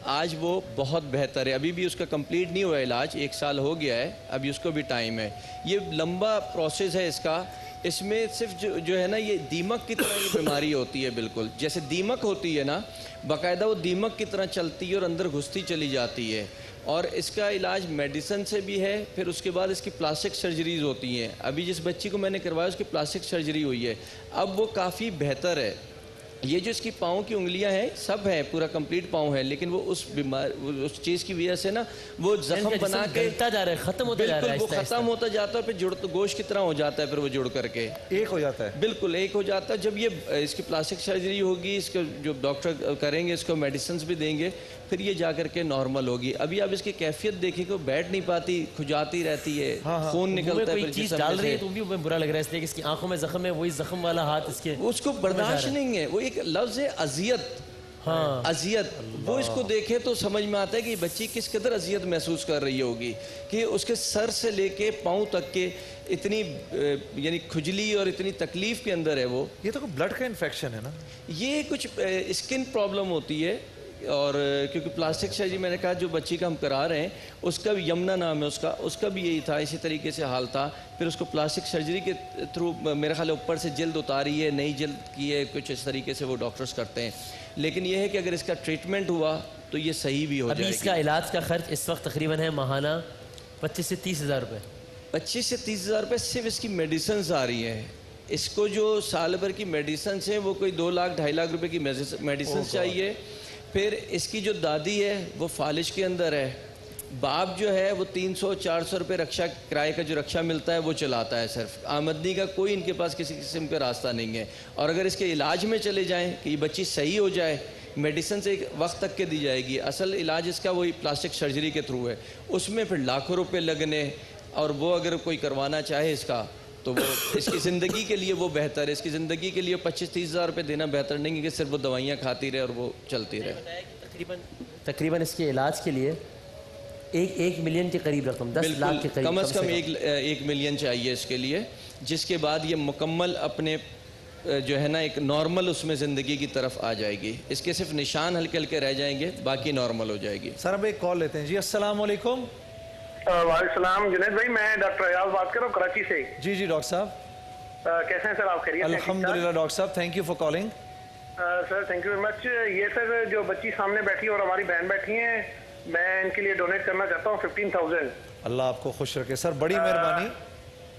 आज वो बहुत बेहतर है, अभी भी उसका कंप्लीट नहीं हुआ इलाज, 1 साल हो गया है, अभी उसको भी टाइम है। ये लंबा प्रोसेस है इसका। इसमें सिर्फ जो है ना, ये दीमक की तरह ये बीमारी होती है, बिल्कुल जैसे दीमक होती है ना, बाकायदा वो दीमक की तरह चलती है और अंदर घुसती चली जाती है। और इसका इलाज मेडिसिन से भी है, फिर उसके बाद इसकी प्लास्टिक सर्जरीज होती हैं। अभी जिस बच्ची को मैंने करवाया उसकी प्लास्टिक सर्जरी हुई है, अब वो काफ़ी बेहतर है। ये जो इसकी पाँव की उंगलियां हैं सब है, पूरा कंप्लीट पाँव है, लेकिन वो उस उस चीज़ की वजह से ना वो जख्म बना के जा रहा है, खत्म होता जा रहा है, वो ख़त्म होता जाता है, फिर जुड़ तो गोश्त की तरह हो जाता है, फिर वो जुड़ करके एक हो जाता है। बिल्कुल एक हो जाता है। जब ये इसकी प्लास्टिक सर्जरी होगी, इसको जो डॉक्टर करेंगे, इसको मेडिसिन भी देंगे, फिर ये जा करके नॉर्मल होगी। अभी आप इसकी कैफियत देखिए कि बैठ नहीं पाती, खुजाती रहती है, खून निकलता है, कोई चीज डाल रही है तो भी बुरा लग रहा है, इसलिए कि इसकी आंखों में जख्म है, वही जख्म वाला हाथ इसके उसको बर्दाश्त नहीं है। वो एक लफ्ज़ है अजियत। हाँ, अजियत, वो इसको देखे तो समझ में आता है कि बच्ची किस कदर अजियत महसूस कर रही होगी कि उसके सर से लेके पाँव तक के इतनी यानी खुजली और इतनी तकलीफ के अंदर है वो। ये तो ब्लड का इन्फेक्शन है ना? ये कुछ स्किन प्रॉब्लम होती है, और क्योंकि प्लास्टिक सर्जरी मैंने कहा जो बच्ची का हम करा रहे हैं उसका भी यमुना नाम है, उसका भी यही था, इसी तरीके से हाल था। फिर उसको प्लास्टिक सर्जरी के थ्रू मेरे ख्याल ऊपर से जल्द उतारी है, नई जल्द की है, कुछ इस तरीके से वो डॉक्टर्स करते हैं। लेकिन यह है कि अगर इसका ट्रीटमेंट हुआ तो ये सही भी हो जाएगी। इसका इलाज का खर्च इस वक्त तकरीबन है माहाना 25 से 30 हज़ार रुपये। 25 से 30 हज़ार रुपये सिर्फ इसकी मेडिसिन आ रही हैं। इसको जो साल भर की मेडिसिन है वो कोई 2 लाख 2.5 लाख रुपए की मेडिसिन चाहिए। फिर इसकी जो दादी है वो फालिश के अंदर है, बाप जो है वो 300-400 रुपये रक्षा किराए का जो रक्षा मिलता है वो चलाता है, सिर्फ आमदनी का कोई इनके पास किसी किस्म का रास्ता नहीं है। और अगर इसके इलाज में चले जाएं कि ये बच्ची सही हो जाए, मेडिसिन से एक वक्त तक के दी जाएगी, असल इलाज इसका वही प्लास्टिक सर्जरी के थ्रू है, उसमें फिर लाखों रुपए लगने, और वो अगर कोई करवाना चाहे इसका तो वो इसकी ज़िंदगी के लिए वो बेहतर है। इसकी ज़िंदगी के लिए 25-30 हज़ार रुपये देना बेहतर नहीं है कि सिर्फ वो दवाइयाँ खाती रहे और वो चलती रहे। तकरीबन इसके इलाज के लिए 1 मिलियन के करीब रकम, 10 लाख के करीब, कम से कम 1 मिलियन चाहिए इसके लिए, जिसके बाद ये मुकम्मल अपने जो है ना एक नॉर्मल उसमें ज़िंदगी की तरफ आ जाएगी। इसके सिर्फ निशान हल्के हल्के रह जाएंगे, बाकी नॉर्मल हो जाएगी। सर अब एक कॉल लेते हैं जी। अस्सलाम वालेकुम। वालेकुम जुनैद भाई, मैं डॉक्टर अयाज बात कर रहा हूँ कराची से। जी जी डॉक्टर साहब। कैसे हैं सर आप? खैरियत? अल्हम्दुलिल्लाह डॉक्टर साहब, thank you for calling. Sir thank you very much. ये सर जो बच्ची सामने बैठी है और हमारी बहन बैठी हैं, मैं इनके लिए डोनेट करना चाहता हूँ 15,000। अल्लाह आपको खुश रखे सर, बड़ी मेहरबानी,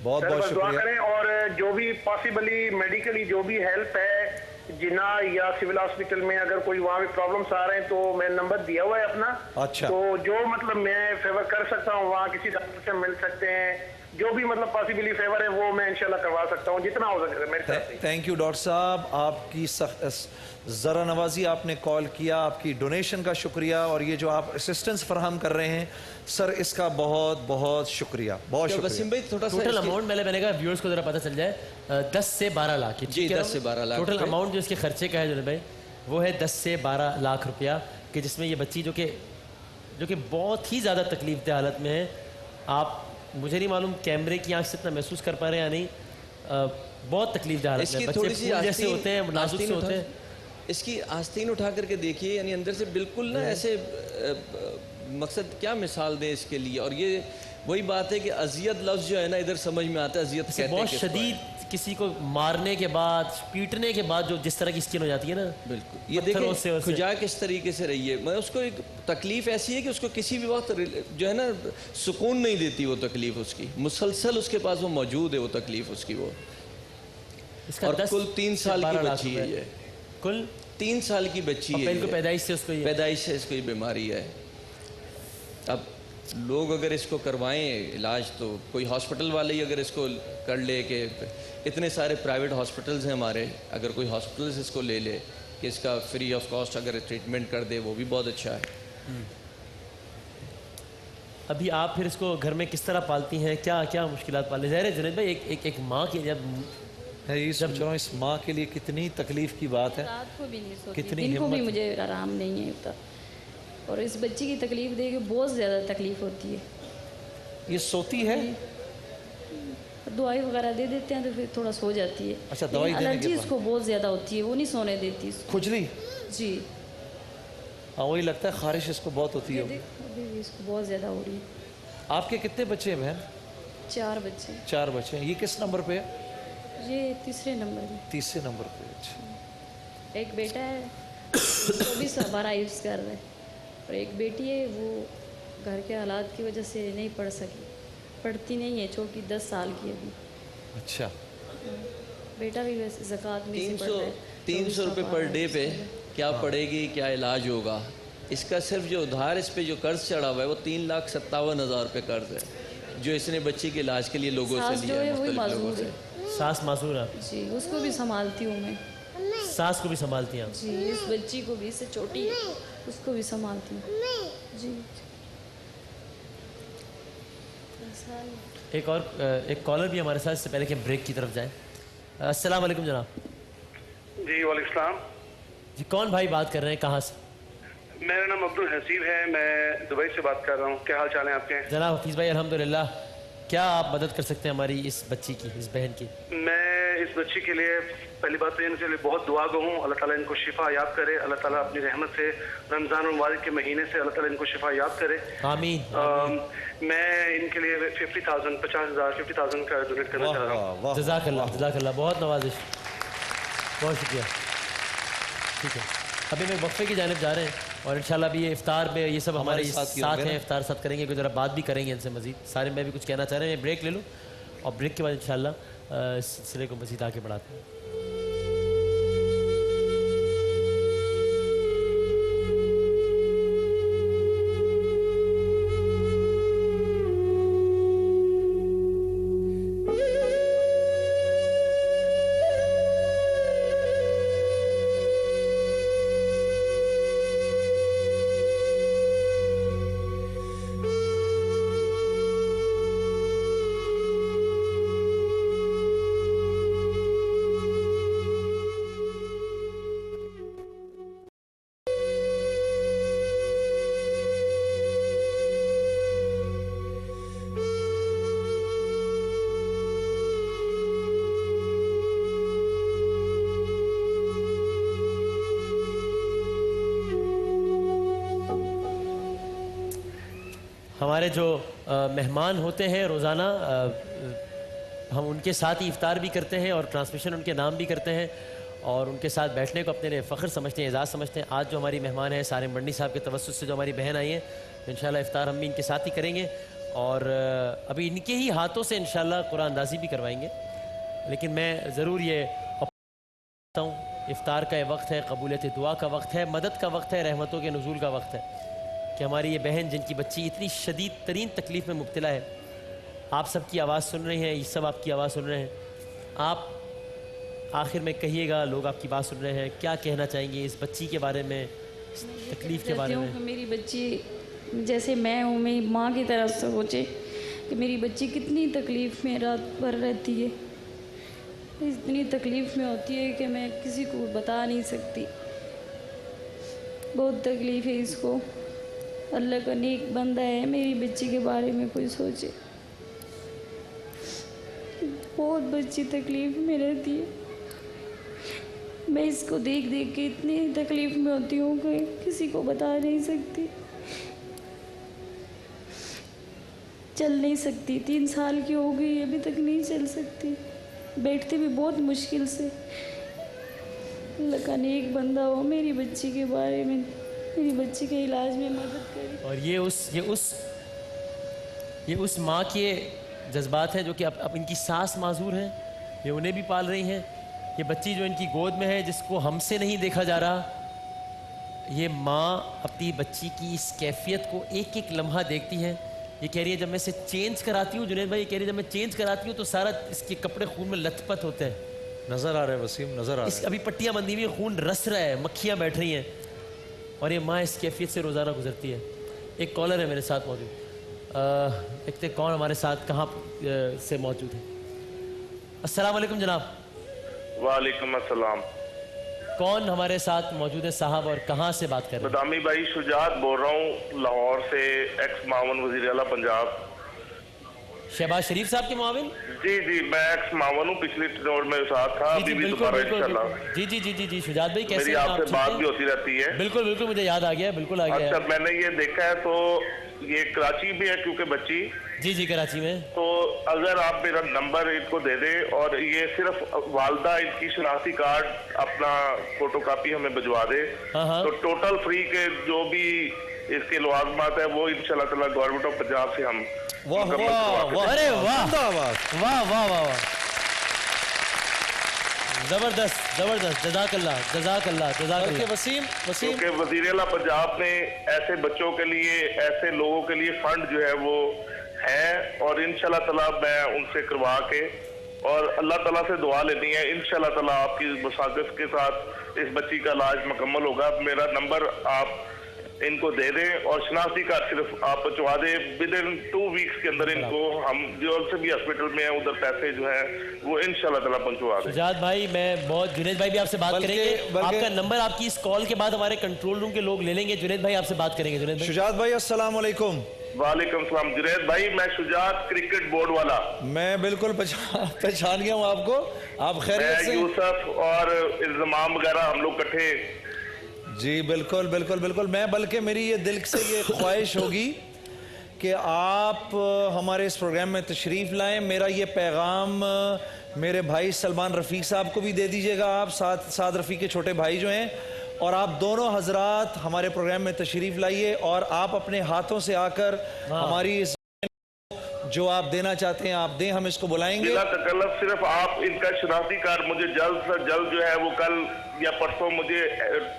बहुत बहुत दुआ शुक्रिया। करें, और जो भी पॉसिबली मेडिकली जो भी हेल्प है जिन्ना या सिविल हॉस्पिटल में अगर कोई वहाँ भी प्रॉब्लम्स आ रहे हैं तो मैं नंबर दिया हुआ है अपना। अच्छा। तो जो मतलब मैं फेवर कर सकता हूँ वहाँ किसी डॉक्टर से मिल सकते हैं, जो भी मतलब पॉसिबली फेवर है वो मैं इंशाल्लाह करवा सकता हूँ जितना हो सके मेरे तरफ से। थैंक यू डॉक्टर साहब, आपकी ज़रा नवाजी, आपने कॉल किया, आपकी डोनेशन का शुक्रिया, और ये जो आप असिस्टेंस फराहम कर रहे हैं सर, इसका बहुत बहुत शुक्रिया, बहुत शुक्रिया। वसीम भाई थोड़ा सा टोटल अमाउंट मैंने कहा व्यूअर्स को जरा पता चल जाए, 10 से 12 लाख जी, 10 से 12 लाख टोटल अमाउंट जो इसके खर्चे का है जुनैद भाई, वो है 10 से 12 लाख रुपया, कि जिसमें ये बच्ची जो कि बहुत ही ज़्यादा तकलीफ दे हालत में है। आप मुझे नहीं मालूम कैमरे की आंख से इतना महसूस कर पा रहे हैं या नहीं, बहुत तकलीफ दे हालत में, बच्चे फूल जैसे होते हैं, नाजुक से होते हैं। इसकी आस्तीन उठा करके देखिए, यानी अंदर से बिल्कुल ना ऐसे मकसद क्या मिसाल दें इसके लिए। और ये वही बात है कि अजियत लफ्ज़ जो है ना, इधर समझ में आता है अजियत कहते बहुत किसको है। शदीद किसी को मारने के बाद, पीटने के बाद जो जिस तरह की स्किन हो जाती है ना, बिल्कुल। ये पत्थरों से देखें उसे- खुजा किस तरीके से रही है, मैं उसको एक तकलीफ़ ऐसी है कि उसको किसी भी वक्त जो है ना सुकून नहीं देती वो तकलीफ़ उसकी, मुसलसल उसके पास वो मौजूद है वो तकलीफ़ उसकी वो। इसका और 10 कुल 3 से साल की 12 लाख बच्ची है रुपए। ये, कुल 3 साल की बच्ची है पहले को ये। पैदाइश से उसको ये पैदाइश से इसको ये बीमारी है। अब लोग अगर इसको करवाएं इलाज, तो कोई हॉस्पिटल वाले ही अगर इसको कर ले, कि इतने सारे प्राइवेट हॉस्पिटल्स हैं हमारे, अगर कोई हॉस्पिटल से इसको ले ले कि इसका फ्री ऑफ कॉस्ट अगर ट्रीटमेंट कर दे, वो भी बहुत अच्छा है। अभी आप फिर इसको घर में किस तरह पालती हैं, क्या क्या मुश्किलात पाले? ज़ाहिर है जुनैद भाई, एक माँ की जब मैं ये सोच रहा हूँ इस माँ के लिए कितनी तकलीफ की बात है। रात को भी नहीं सोती, कितनी दिन को भी हिम्मत। मुझे आराम नहीं है होता, और इस बच्ची की तकलीफ देख के बहुत ज़्यादा तकलीफ होती है। ये सोती है? दवाई वगैरह दे देते हैं तो फिर थोड़ा सो जाती है। अच्छा, दवाई लेकिन देने के एलर्जी बाद? इसको बहुत ज़्यादा होती है, वो नहीं सोने देती इसको। खुजली? जी, हाँ, वही लगता है, खारिश इसको बहुत होती ये है। देख, अभी भी इसको बहुत ज़्यादा हो रही है। आपके कितने बच्चे हैं बहन? 4 बच्चे, 4 बच्चे हैं। ये किस नंबर पे है? ये तीसरे नंबर में। तीसरे नंबर पे। अच्छा। एक बेटा है वो भी 12 यूज़ कर रहा है, और एक बेटी है वो घर के हालात की वजह से नहीं पढ़ सकी, पढ़ती नहीं है, छोटी 10 साल की अभी। अच्छा, बेटा भी वैसे ज़कात में से पढ़ रहा है। 300 रुपये पर डे पे क्या पड़ेगी, क्या इलाज होगा? इसका सिर्फ जो उधार इस पे जो कर्ज चढ़ा हुआ है वो 3,57,000 रुपये कर्ज है, जो इसने बच्ची के इलाज के लिए लोगों सास से जो लिया है है, वही मुख्तलिफ लोगों माजूर से। है। सास मासूर आप? जी, उसको भी संभालती हूँ मैं। सास को भी संभालती हैं आप? जी, इस बच्ची को भी, इससे छोटी है, उसको भी संभालती हूँ। जी। एक कॉलर भी हमारे साथ, इससे पहले कि हम ब्रेक की तरफ जाएं। अस्सलाम वालेकुम जनाब। जी वालेकुम सलाम। जी, कौन भाई बात कर रहे हैं, कहाँ से? मेरा नाम अब्दुल हसीब है, मैं दुबई से बात कर रहा हूँ। क्या हाल चाल है आपके? जनाब हफीज़ भाई अल्हम्दुलिल्लाह। क्या आप मदद कर सकते हैं हमारी इस बच्ची की, इस बहन की? मैं इस बच्ची के लिए पहली बात तो इनके लिए बहुत दुआ गो हूँ, अल्लाह ताला इनको शिफा याब करे। अल्लाह ताला अपनी रहमत से रमज़ान और मुबारक के महीने से अल्लाह ताला इनको शिफा याब करे। आमीन। मैं इनके लिए 50,000 50,000 का डोनेट करना चाह रहा हूँ। जज़ाकल्लाह जज़ाकल्लाह, बहुत नवाजिश, बहुत शुक्रिया। ठीक है, अभी मैं वक्फे की जानिब जा रहे हैं, और इंशाल्लाह भी ये इफ्तार में ये सब हमारे साथ ही साथ होंगे हैं, ना? इफ्तार साथ करेंगे, कुछ ज़रा बात भी करेंगे इनसे मज़ीद। सारे मैं भी कुछ कहना चाह रहे हैं, ब्रेक ले लूँ और ब्रेक के बाद इंशाल्लाह इस सिलसिले को मज़ीद आगे बढ़ाते हैं। हमारे जो मेहमान होते हैं रोज़ाना, हम उनके साथ ही इफ्तार भी करते हैं और ट्रांसमिशन उनके नाम भी करते हैं, और उनके साथ बैठने को अपने लिए फ़ख्र समझते हैं, एजाज़ समझते हैं। आज जो हमारी मेहमान हैं सारिम बंडी साहब के तवस्सुस से जो हमारी बहन आई हैं, इंशाल्लाह इफ्तार हम भी इनके साथ ही करेंगे, और अभी इनके ही हाथों से इंशाल्लाह कुरान अंदाज़ी भी करवाएंगे। लेकिन मैं ज़रूर ये कहता हूँ, इफ्तार का वक्त है, कबूलियत दुआ का वक्त है, मदद का वक्त है, रहमतों के नुज़ूल का वक्त है, कि हमारी ये बहन जिनकी बच्ची इतनी शदीद तरीन तकलीफ़ में मुब्तला है, आप सबकी आवाज़ सुन रहे हैं, ये सब आपकी आवाज़ सुन रहे हैं। आप आखिर में कहिएगा, लोग आपकी बात सुन रहे हैं, क्या कहना चाहेंगे इस बच्ची के बारे में, इस तकलीफ़ के बारे चाहती हूँ में? कि मेरी बच्ची जैसे मैं हूँ, मेरी माँ की तरह से सोचे कि मेरी बच्ची कितनी तकलीफ़ में रात भर रहती है, इतनी तकलीफ़ में होती है कि मैं किसी को बता नहीं सकती। बहुत तकलीफ़ है इसको। अल्लाह का नेक बंदा है, मेरी बच्ची के बारे में कोई सोचे। बहुत बच्ची तकलीफ़ में रहती है, मैं इसको देख देख के इतनी तकलीफ़ में होती हूँ कि किसी को बता नहीं सकती। चल नहीं सकती, 3 साल की हो गई अभी तक नहीं चल सकती, बैठते भी बहुत मुश्किल से। अल्लाह का नेक बंदा हो मेरी बच्ची के बारे में, मेरी बच्ची के इलाज में मदद करे। और ये उस माँ के जज्बात हैं जो कि अब इनकी सास माजूर हैं, ये उन्हें भी पाल रही हैं। ये बच्ची जो इनकी गोद में है जिसको हमसे नहीं देखा जा रहा, ये माँ अपनी बच्ची की इस कैफियत को एक एक लम्हा देखती है। ये कह रही है जब मैं इसे चेंज कराती हूँ, जुनैद भाई ये कह रही है जब मैं चेंज कराती हूँ तो सारा इसके कपड़े खून में लथपथ होते हैं। नजर आ रहा है वसीम, नजर आ रहा इस अभी पट्टियाँ बंधी हुई है, खून रस रहा है, मक्खियाँ बैठ रही हैं और ये माँ इस कैफियत से रोज़ाना गुजरती है। एक कॉलर है मेरे साथ मौजूद, देखते कौन हमारे साथ कहाँ से मौजूद है। अस्सलाम वालेकुम जनाब। वालेकुम अस्सलाम। कौन हमारे साथ मौजूद है साहब और कहाँ से बात कर रहे हैं? बदामी भाई शुजात बोल रहा हूँ लाहौर से, एक्स मावन वज़ीर आला पंजाब। शहबाज शरीफ साहब के मुआविन? जी जी, मैं एक्स मावन हूँ, पिछले टेन्योर में साथ था, अभी भी दोबारा इंशाल्लाह। जी जी जी जी जी शुजात भाई कैसे मेरी हैं आपसे आप? बात भी होती रहती है। बिल्कुल बिल्कुल, मुझे याद आ गया, बिल्कुल आ गया। अच्छा, मैंने ये देखा है तो ये कराची में है क्योंकि बच्ची, जी जी कराची में। तो अगर आप मेरा नंबर इनको दे दें और ये सिर्फ वालदा इनकी शनाख्ती कार्ड अपना फोटोकॉपी हमें भिजवा दे, हाँ। तो टोटल फ्री के जो भी इसके लवाजमात है वो इंशाल्लाह ताला गवर्नमेंट ऑफ पंजाब से हम वाह वाह वाह, अरे वाह जिंदाबाद। वाह वाह वाह वाह, जबरदस्त जबरदस्त, जज़ाकल्लाह जज़ाकल्लाह जज़ाकल्लाह। वसीम क्योंकि वज़ीर आला पंजाब ने ऐसे बच्चों के लिए, ऐसे लोगों के लिए फंड जो है वो है, और इंशाल्लाह ताला मैं उनसे करवा के और अल्लाह ताला से दुआ लेनी है, इंशाल्लाह ताला आपकी मुसाकत के साथ इस बच्ची का इलाज मुकम्मल होगा। मेरा नंबर आप इनको दे दें और शनाख्ती कार्ड सिर्फ आप पहुँचवा दें। विद इन 2 वीक्स के अंदर इनको हम जो से भी हॉस्पिटल में है उधर पैसे जो है वो इंशाल्लाह ताला पहुँचवा दें। शुजात भाई मैं बहुत, जुनैद भाई भी आपसे बात करेंगे, आपका नंबर आपकी इस कॉल के बाद हमारे कंट्रोल रूम के लोग ले लेंगे। जुनैद भाई आपसे बात करेंगे। जुनैद भाई। शुजात भाई अस्सलाम वालेकुम। वालेकुम सलाम। जुनैद भाई, मैं शुजात क्रिकेट बोर्ड वाला, मैं बिल्कुल पहचान गया हूँ आपको। आप खैरियत मैं से? यूसुफ और इंतजाम वगैरह हम लोग इकट्ठे। जी बिल्कुल बिल्कुल बिल्कुल, मैं बल्कि मेरी ये दिल से ये ख्वाहिश होगी कि आप हमारे इस प्रोग्राम में तशरीफ़ लाएं। मेरा ये पैगाम मेरे भाई सलमान रफ़ीक साहब को भी दे दीजिएगा आप, साद रफ़ीक के छोटे भाई जो हैं, और आप दोनों हजरात हमारे प्रोग्राम में तशरीफ़ लाइए और आप अपने हाथों से आकर हमारी इस जो आप देना चाहते हैं आप दें, हम इसको बुलाएंगे। सिर्फ आप इनका शनाख्ती कार्ड मुझे जल्द से जल्द जो है वो कल या परसों मुझे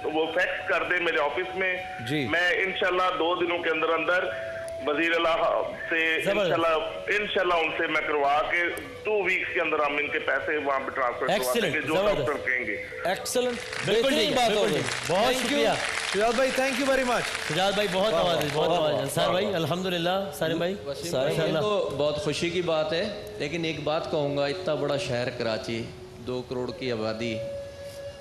वो फैक्स कर दे मेरे ऑफिस में जी। मैं इंशाल्लाह 2 दिनों के अंदर अंदर वज़ीर अल्लाह से इंशाल्लाह उनसे मैं करवा के 2 वीक्स के अंदर हम इनके पैसे वहाँ पे ट्रांसफर करवा देंगे जो डॉक्टर कहेंगे। एक्सेलेंट, बिल्कुल ठीक, बात बिल्कुल होगी। ठीक। बहुत शुक्रिया शुजात भाई, thank you very much. Shujaat भाई बहुत आवाज़ है, बहुत आवाज़ है। सार भाई अल्हम्दुलिल्लाह, सारे भाई ये तो बहुत खुशी की बात है, लेकिन एक बात कहूँगा, इतना बड़ा शहर कराची, 2 करोड़ की आबादी,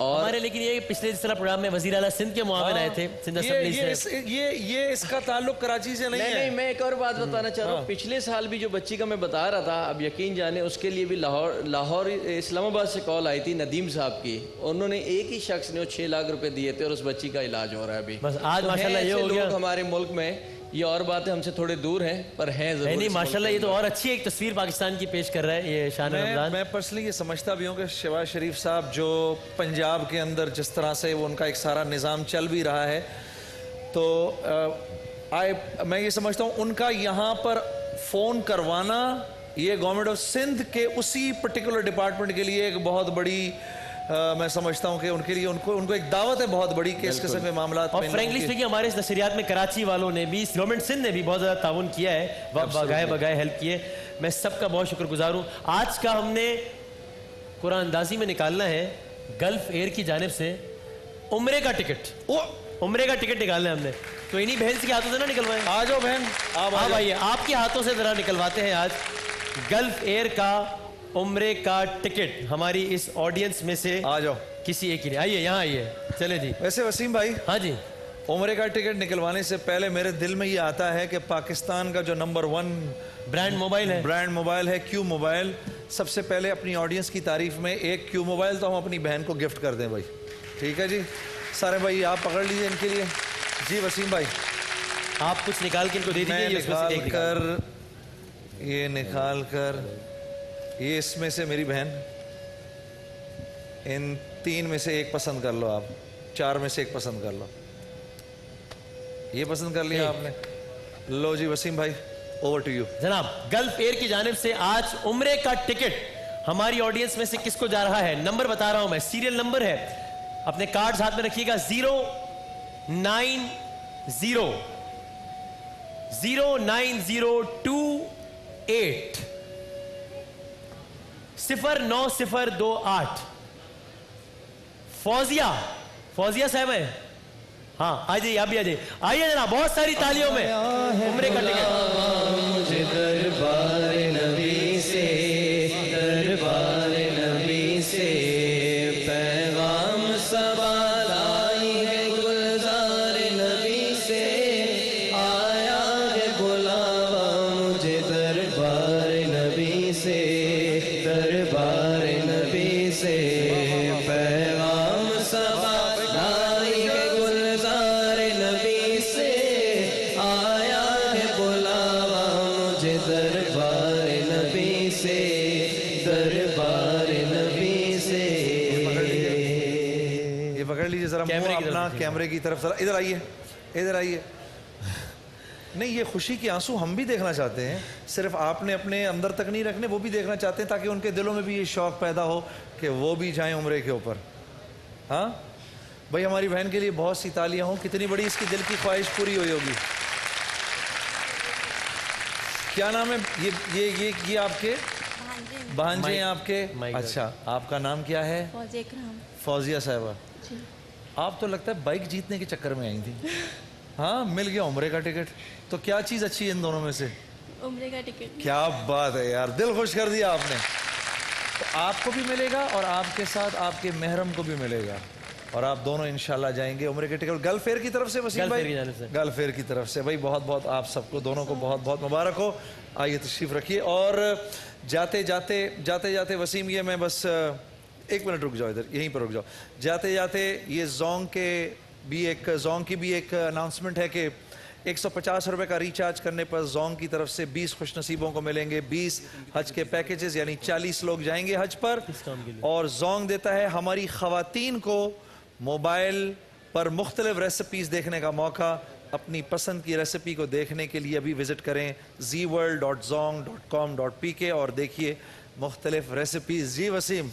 और हमारे, लेकिन ये पिछले जिस तरह प्रोग्राम में वज़ीर आला सिंध के मुआविन आए थे, सिंध असेंबली से। ये इसका ताल्लुक कराची से नहीं है। नहीं, मैं एक और बात बताना चाह रहा हूँ। पिछले साल भी जो बच्ची का मैं बता रहा था, अब यकीन जाने उसके लिए भी लाहौर इस्लामाबाद से कॉल आई थी नदीम साहब की, उन्होंने एक ही शख्स ने 6 लाख रुपए दिए थे और उस बच्ची का इलाज हो रहा है अभी। बस आज माशाल्लाह ये हो गया। लोग हमारे मुल्क में, ये और बात है, हमसे थोड़े दूर हैं पर हैं जरूर। नहीं माशाल्लाह, ये तो और अच्छी एक तस्वीर पाकिस्तान की पेश कर रहा है ये शान रमजान। मैं पर्सनली ये समझता भी हूँ कि शहबाज शरीफ साहब जो पंजाब के अंदर जिस तरह से वो उनका एक सारा निज़ाम चल भी रहा है, तो मैं ये समझता हूँ उनका यहाँ पर फ़ोन करवाना ये गवर्नमेंट ऑफ सिंध के उसी पर्टिकुलर डिपार्टमेंट के लिए एक बहुत बड़ी मैं समझता हूं कि उनके लिए उनको एक दावत है बहुत बड़ी कि इस किस्म के मामला। और फ्रैंकली स्पीकिंग हमारे इस नशरियात में कराची वालों ने भी, गवर्नमेंट सिंध ने भी बहुत ज़्यादा ताउन किया है, बगाए हेल्प किए। मैं सबका बहुत शुक्रगुजार हूँ। आज का हमने कुरान अंदाजी में निकालना है गल्फ एयर की जानिब से उम्रे का टिकट, उम्रे का टिकट निकालना है हमने, तो इन्हीं बहन के हाथों से ना निकलवाएं। आ जाओ बहन, आप आइए, आपके हाथों से जरा निकलवाते हैं आज गल्फ एयर का उम्रे का टिकट हमारी इस ऑडियंस में से। आ जाओ किसी एक ही नहीं, आइए यहाँ आइए, चले जी। वैसे वसीम भाई, हाँ जी, उम्रे का टिकट निकलवाने से पहले मेरे दिल में ये आता है कि पाकिस्तान का जो नंबर 1 ब्रांड मोबाइल है क्यू मोबाइल, सबसे पहले अपनी ऑडियंस की तारीफ में एक क्यू मोबाइल तो हम अपनी बहन को गिफ्ट कर दें भाई। ठीक है जी, सारे भाई आप पकड़ लीजिए इनके लिए। जी वसीम भाई, आप कुछ निकाल के इनको दे दीजिए। निकाल कर ये निकाल कर, ये इसमें से मेरी बहन, इन 3 में से एक पसंद कर लो आप, 4 में से एक पसंद कर लो। ये पसंद कर लिया आपने, लो जी वसीम भाई, ओवर टू यू। जनाब, गल्फ एयर की जानिब से आज उम्रे का टिकट हमारी ऑडियंस में से किसको जा रहा है? नंबर बता रहा हूं मैं, सीरियल नंबर है, अपने कार्ड्स हाथ में रखिएगा, 09028 09028। फौजिया साहब है, हाँ आ जाइए, आप भी आ जाइए, आइए जनाब, बहुत सारी तालियों में उम्रे का टिकट। मुझे दरबार नबी से, दरबार नबी से पैगाम सवाल आई है, गुलजार नबी से आया है बुलावा, मुझे दरबार नबी से, दरबार नबी से पैगाम सवाल आई है, गुलजार नबी से आया है बुलावा, मुझे दरबार नबी से, दरबार नबी से। ये पकड़ लीजिए जरा, कैमरे की तरफ अपना देखिए। कैमरे की तरफ, जरा इधर आइए, इधर आइए। नहीं, ये खुशी के आंसू हम भी देखना चाहते हैं, सिर्फ आपने अपने अंदर तक नहीं रखने, वो भी देखना चाहते हैं, ताकि उनके दिलों में भी ये शौक पैदा हो कि वो भी जाएं उम्रे के ऊपर। हाँ भाई, हमारी बहन के लिए बहुत सी तालियां हों, कितनी बड़ी इसकी दिल की ख्वाहिश पूरी हुई होगी। क्या नाम है? ये आपके भांजे हैं आपके? माइक अच्छा, आपका नाम क्या है? फौजिया साहिबा। आप तो लगता है बाइक जीतने के चक्कर में आई थी। हाँ, मिल गया उम्रे का टिकट। तो क्या चीज़ अच्छी है इन दोनों में से? उम्रे का टिकट। क्या बात है यार, दिल खुश कर दिया आपने। तो आपको भी मिलेगा और आपके साथ आपके महरम को भी मिलेगा, और आप दोनों इंशाल्लाह जाएंगे उम्रे के टिकट गल्फ एयर की तरफ से। वसीम गल्फ भाई, एयर की जानिब से। गल्फ एयर की तरफ से भाई, बहुत बहुत आप सबको दोनों को बहुत बहुत मुबारक हो। आइए तशरीफ रखिए। और जाते जाते वसीम, ये मैं बस 1 मिनट रुक जाओ, इधर यहीं पर रुक जाओ। जाते जाते ये जोंग की भी एक अनाउंसमेंट है कि 150 रुपए का रिचार्ज करने पर जोंग की तरफ से 20 खुशनसीबों को मिलेंगे 20 हज के पैकेजेस, यानी 40 लोग जाएंगे हज पर। और जोंग देता है हमारी खवातीन को मोबाइल पर मुख्तलिफ रेसिपीज़ देखने का मौका। अपनी पसंद की रेसिपी को देखने के लिए अभी विज़िट करें zeeworld.zong.com.pk और देखिए मुख्तलिफ रेसिपीज़। जी वसीम।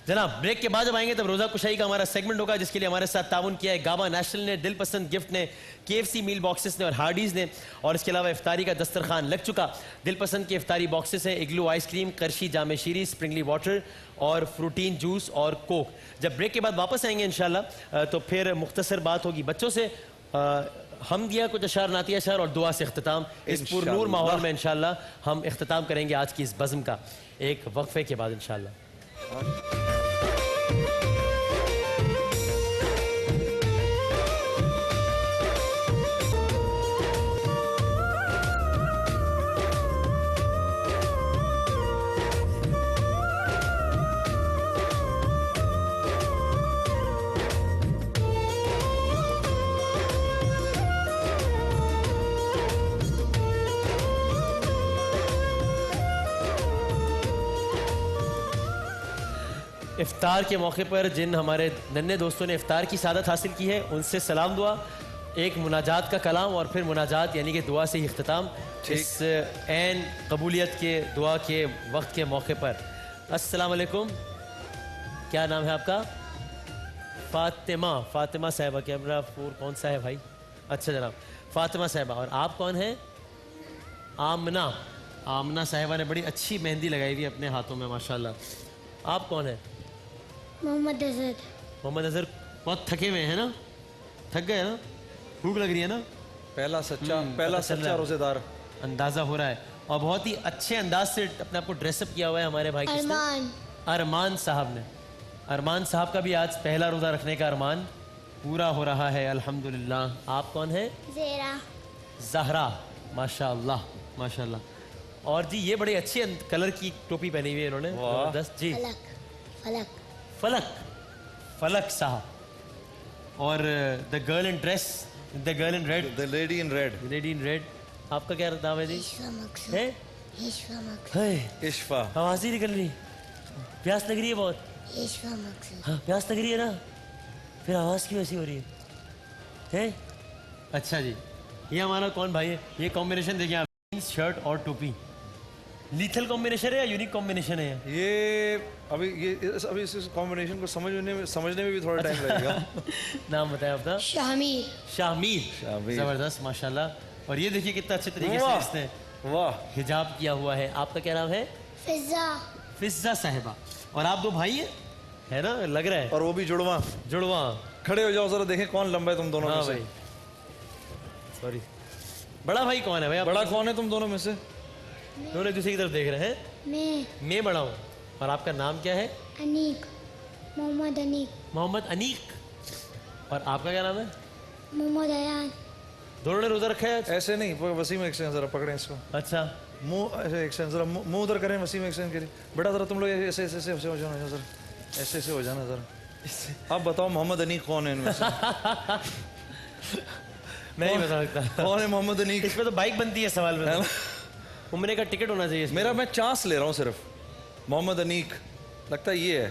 जनाब, ब्रेक के बाद जब आएंगे तब रोजा कुशाई का हमारा सेगमेंट होगा, जिसके लिए हमारे साथ ताउन किया है गाबा नेशनल ने, दिल पसंद गिफ्ट ने, KFC मील बॉक्सेस ने और हार्डीज ने। और इसके अलावा इफ्तारी का दस्तरखान लग चुका। दिल पसंद के इफ्तारी बॉक्सेस हैं, इग्लू आइसक्रीम, करशी जामे शीरी, स्प्रिंगली वाटर और फ्रूटीन जूस और कोक। जब ब्रेक के बाद वापस आएंगे इंशाल्लाह तो फिर मुख्तसर बात होगी बच्चों से, हम दिया कुछ अशार नाती अशार और दुआ से इख्तिताम। इस पुरनूर माहौल में इंशाल्लाह हम इख्तिताम करेंगे आज की इस बज़्म का, एक वक्फे के बाद इंशाल्लाह। इफ्तार के मौके पर जिन हमारे नन्हे दोस्तों ने इफ्तार की सादत हासिल की है, उनसे सलाम दुआ, एक मुनाजात का कलाम और फिर मुनाजात यानी कि दुआ से ही इख्तिताम इस ऐन कबूलियत के दुआ के वक्त के मौके पर। अस्सलाम वालेकुम, क्या नाम है आपका? फातिमा साहिबा। कैमरा 4 कौन सा है भाई? अच्छा जनाब, फातिमा साहिबा। और आप कौन हैं? आमना साहिबा ने बड़ी अच्छी मेहंदी लगाई हुई अपने हाथों में माशाल्लाह। आप कौन है? मोहम्मद अजहर। बहुत थके हुए हैं ना? थक गए ना? भूख लग रही है ना? पहला सच्चा रोजेदार अंदाजा हो रहा है। और बहुत ही अच्छे अंदाज से अपने आप को ड्रेसअप किया हुआ है हमारे भाई अरमान साहब ने। अरमान साहब का भी आज पहला रोजा रखने का अरमान पूरा हो रहा है अल्हम्दुलिल्लाह। आप कौन है? ज़हरा। माशाअल्लाह माशाअल्लाह। और जी ये बड़ी अच्छी कलर की टोपी पहनी हुई है इन्होंने, जबरदस्त जी। फलक साहब। और the girl in dress, the girl in red, the lady in red. Lady in red. आपका क्या नाम है जी? है इश्फा मकसूद। हाय, इश्फा। आवाज ही निकल रही, प्यास लग रही है बहुत। इश्फा मकसूद। हाँ, प्यास लग रही है ना, फिर आवाज क्यों ऐसी हो रही है? अच्छा जी, ये हमारा कौन भाई है? ये कॉम्बिनेशन देखिए आप, जीन्स शर्ट और टोपी, लीथल कॉम्बिनेशन है या यूनिक कॉम्बिनेशन है? ये अभी इस कॉम्बिनेशन को समझने में भी थोड़ा टाइम लगेगा। नाम बताया आपका? शामीर। शामीर। शामीर। जबरदस्त माशाल्लाह। और ये देखिए कितना अच्छे तरीके से वाह, इसने वाह, हिजाब किया हुआ है। आपका क्या नाम है? फिजा। फिजा साहिबा। और आप दो भाई हैं, है ना, लग रहा है। और वो भी जुड़वा। जुड़वा। खड़े हो जाओ जरा, देखें कौन लंबा है तुम दोनों में से। भाई सॉरी, बड़ा भाई कौन है भाई? बड़ा कौन है तुम दोनों में से? दोनों दूसरी की तरफ देख रहे हैं। मैं बड़ा हूँ। और आपका नाम क्या है? अनीक। मोहम्मद अनीक। मोहम्मद अनीक। और आपका क्या नाम है? मोहम्मद अयान। दोनों ने रोजा रखा है? ऐसे नहीं, वसीम एक्सचेंज जरा पकड़ें इसको। अच्छा, मुंह ऐसे एक्सचेंज, जरा मुंह उधर करें वसीम एक्सचेंज करिए। बेटा जरा तुम लोग ऐसे ऐसे ऐसे हो जाना जरा, ऐसे ऐसे हो जाना जरा। आप बताओ मोहम्मद अनीक कौन है इनमें से? मैं नहीं बता सकता कौन है मोहम्मद अनीक। इसमें तो बाइक बनती है सवाल में। उम्र का टिकट होना चाहिए मेरा, मैं चांस ले रहा हूँ सिर्फ। मोहम्मद अनीक लगता है ये है।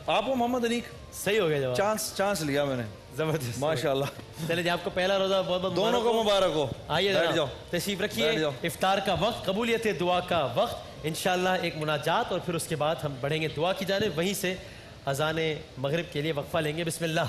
आप हो मोहम्मद अनीक? सही हो गया जवाब। चांस लिया मैंने। जबरदस्त, माशाल्लाह। चलिए जी, आपको पहला रोजा बहुत बहुत दोनों को मुबारक हो। आइए बैठ जाओ, तशरीफ रखिए। बैठ जाओ। इफ्तार का वक्त, कबूलियत दुआ का वक्त। इंशाल्लाह एक मुनाजात और फिर उसके बाद हम बढ़ेंगे दुआ की जानिब। वहीं से अजान मगरिब के लिए वक्फा लेंगे। बिस्मिल्लाह।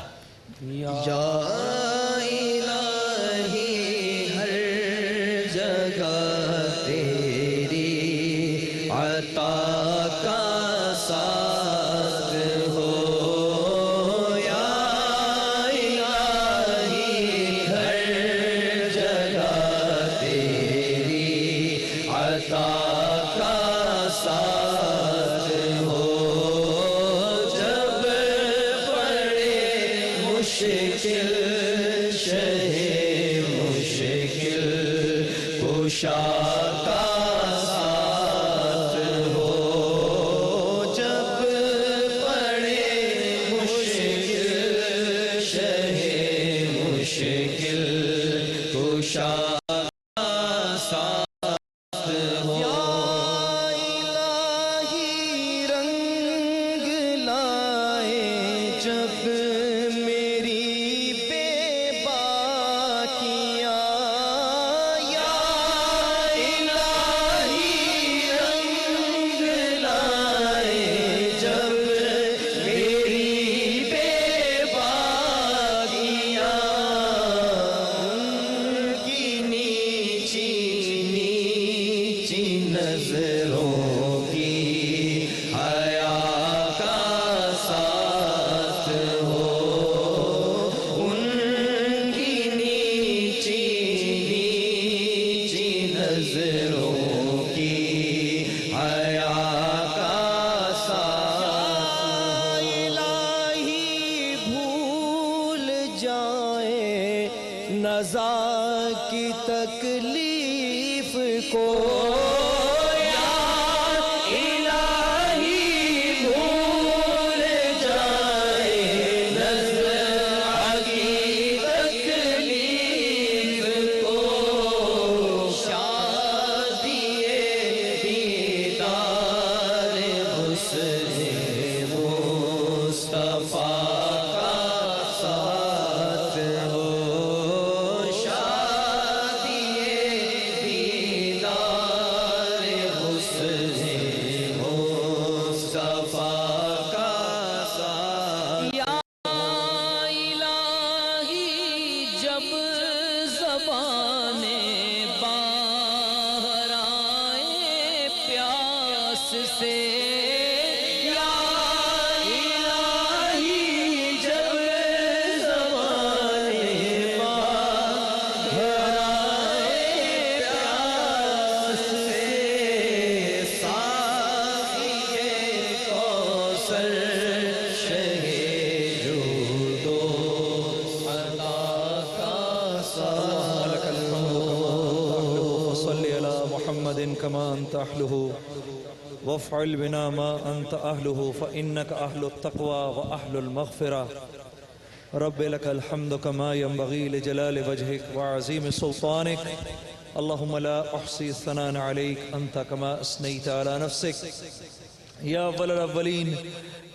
वफ़अल बिना मा अंत अहलुहु फ़इन्नका अहलुत तक़वा व अहलुल मग़फ़िरा रब्बि लकल हम्दु कमा यंबग़ी लिजलालि वजहिक व अज़ीम सुल्तानिक। अस्सलामु अलैकुम व रहमतुल्लाहि व बरकातुहू। वालेकुम अस्सलाम व रहमतुल्लाहि व बरकातुहू। रब्बि लकल हम्दु कमा यंबग़ी लिजलालि वजहिक व अज़ीम सुल्तानिक अल्लाहुम्मा ला अहसी सनान अलैक अंत कमा असनैत अला नफ्सिक या अव्वल अव्वलीन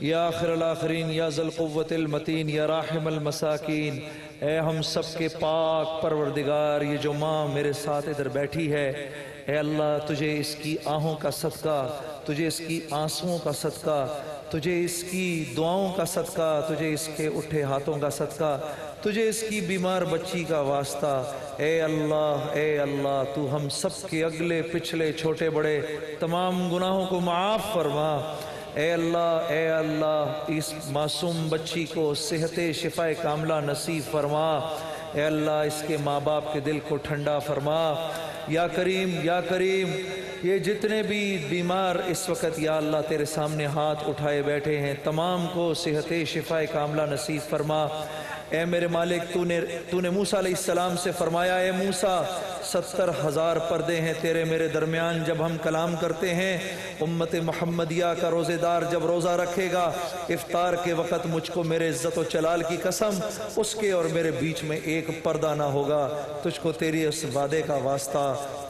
या आखिर आखिरीन या ज़ल क़ुव्वतिल मतीन या राहिमल मसाकीन। ए हम सब के पाक परवरदिगार, ये जो माँ मेरे साथ इधर बैठी है, ए अल्लाह तुझे इसकी आहों का सदका, तुझे इसकी आंसुओं का सदका, तुझे इसकी दुआओं का सदका, तुझे इसके उठे हाथों का सदका, तुझे इसकी बीमार बच्ची का वास्ता। ए अल्लाह तू हम सब के अगले पिछले छोटे बड़े तमाम गुनाहों को माफ़ फरमा। ए अल्लाह इस मासूम बच्ची को सेहत शिफा कामला नसीब फरमा। ए अल्लाह इसके माँ बाप के दिल को ठंडा फरमा। या करीम ये जितने भी बीमार इस वक्त या अल्लाह तेरे सामने हाथ उठाए बैठे हैं, तमाम को सेहत शिफा कामला नसीब फरमा। ए मेरे मालिक, तूने मूसा अलैहिस्सलाम से फरमाया, ए मूसा 70,000 पर्दे हैं तेरे मेरे दरमियान। जब हम कलाम करते हैं, उम्मत मोहम्मदिया का रोज़ेदार जब रोज़ा रखेगा, इफ्तार के वक़्त मुझको मेरे इज़्ज़त व जलाल की कसम, उसके और मेरे बीच में एक पर्दा ना होगा। तुझको तेरी इस वादे का वास्ता,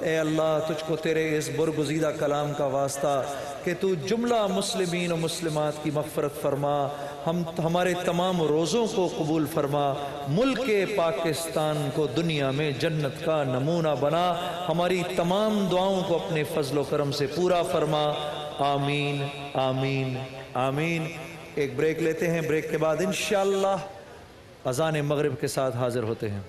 ए अल्लाह तुझको तेरे इस बुरगुज़ीदा कलाम का वास्ता कि तू जुमला मुस्लिमीन और मुस्लिमात की मग़फ़िरत फरमा, हमारे तमाम रोज़ों को कबूल फरमा, मुल्क पाकिस्तान को दुनिया में जन्नत का नमूना बना, हमारी तमाम दुआओं को अपने फजल करम से पूरा फरमा। आमीन आमीन आमीन। एक ब्रेक लेते हैं, ब्रेक के बाद इंशाअल्लाह अज़ान मगरिब के साथ हाजिर होते हैं।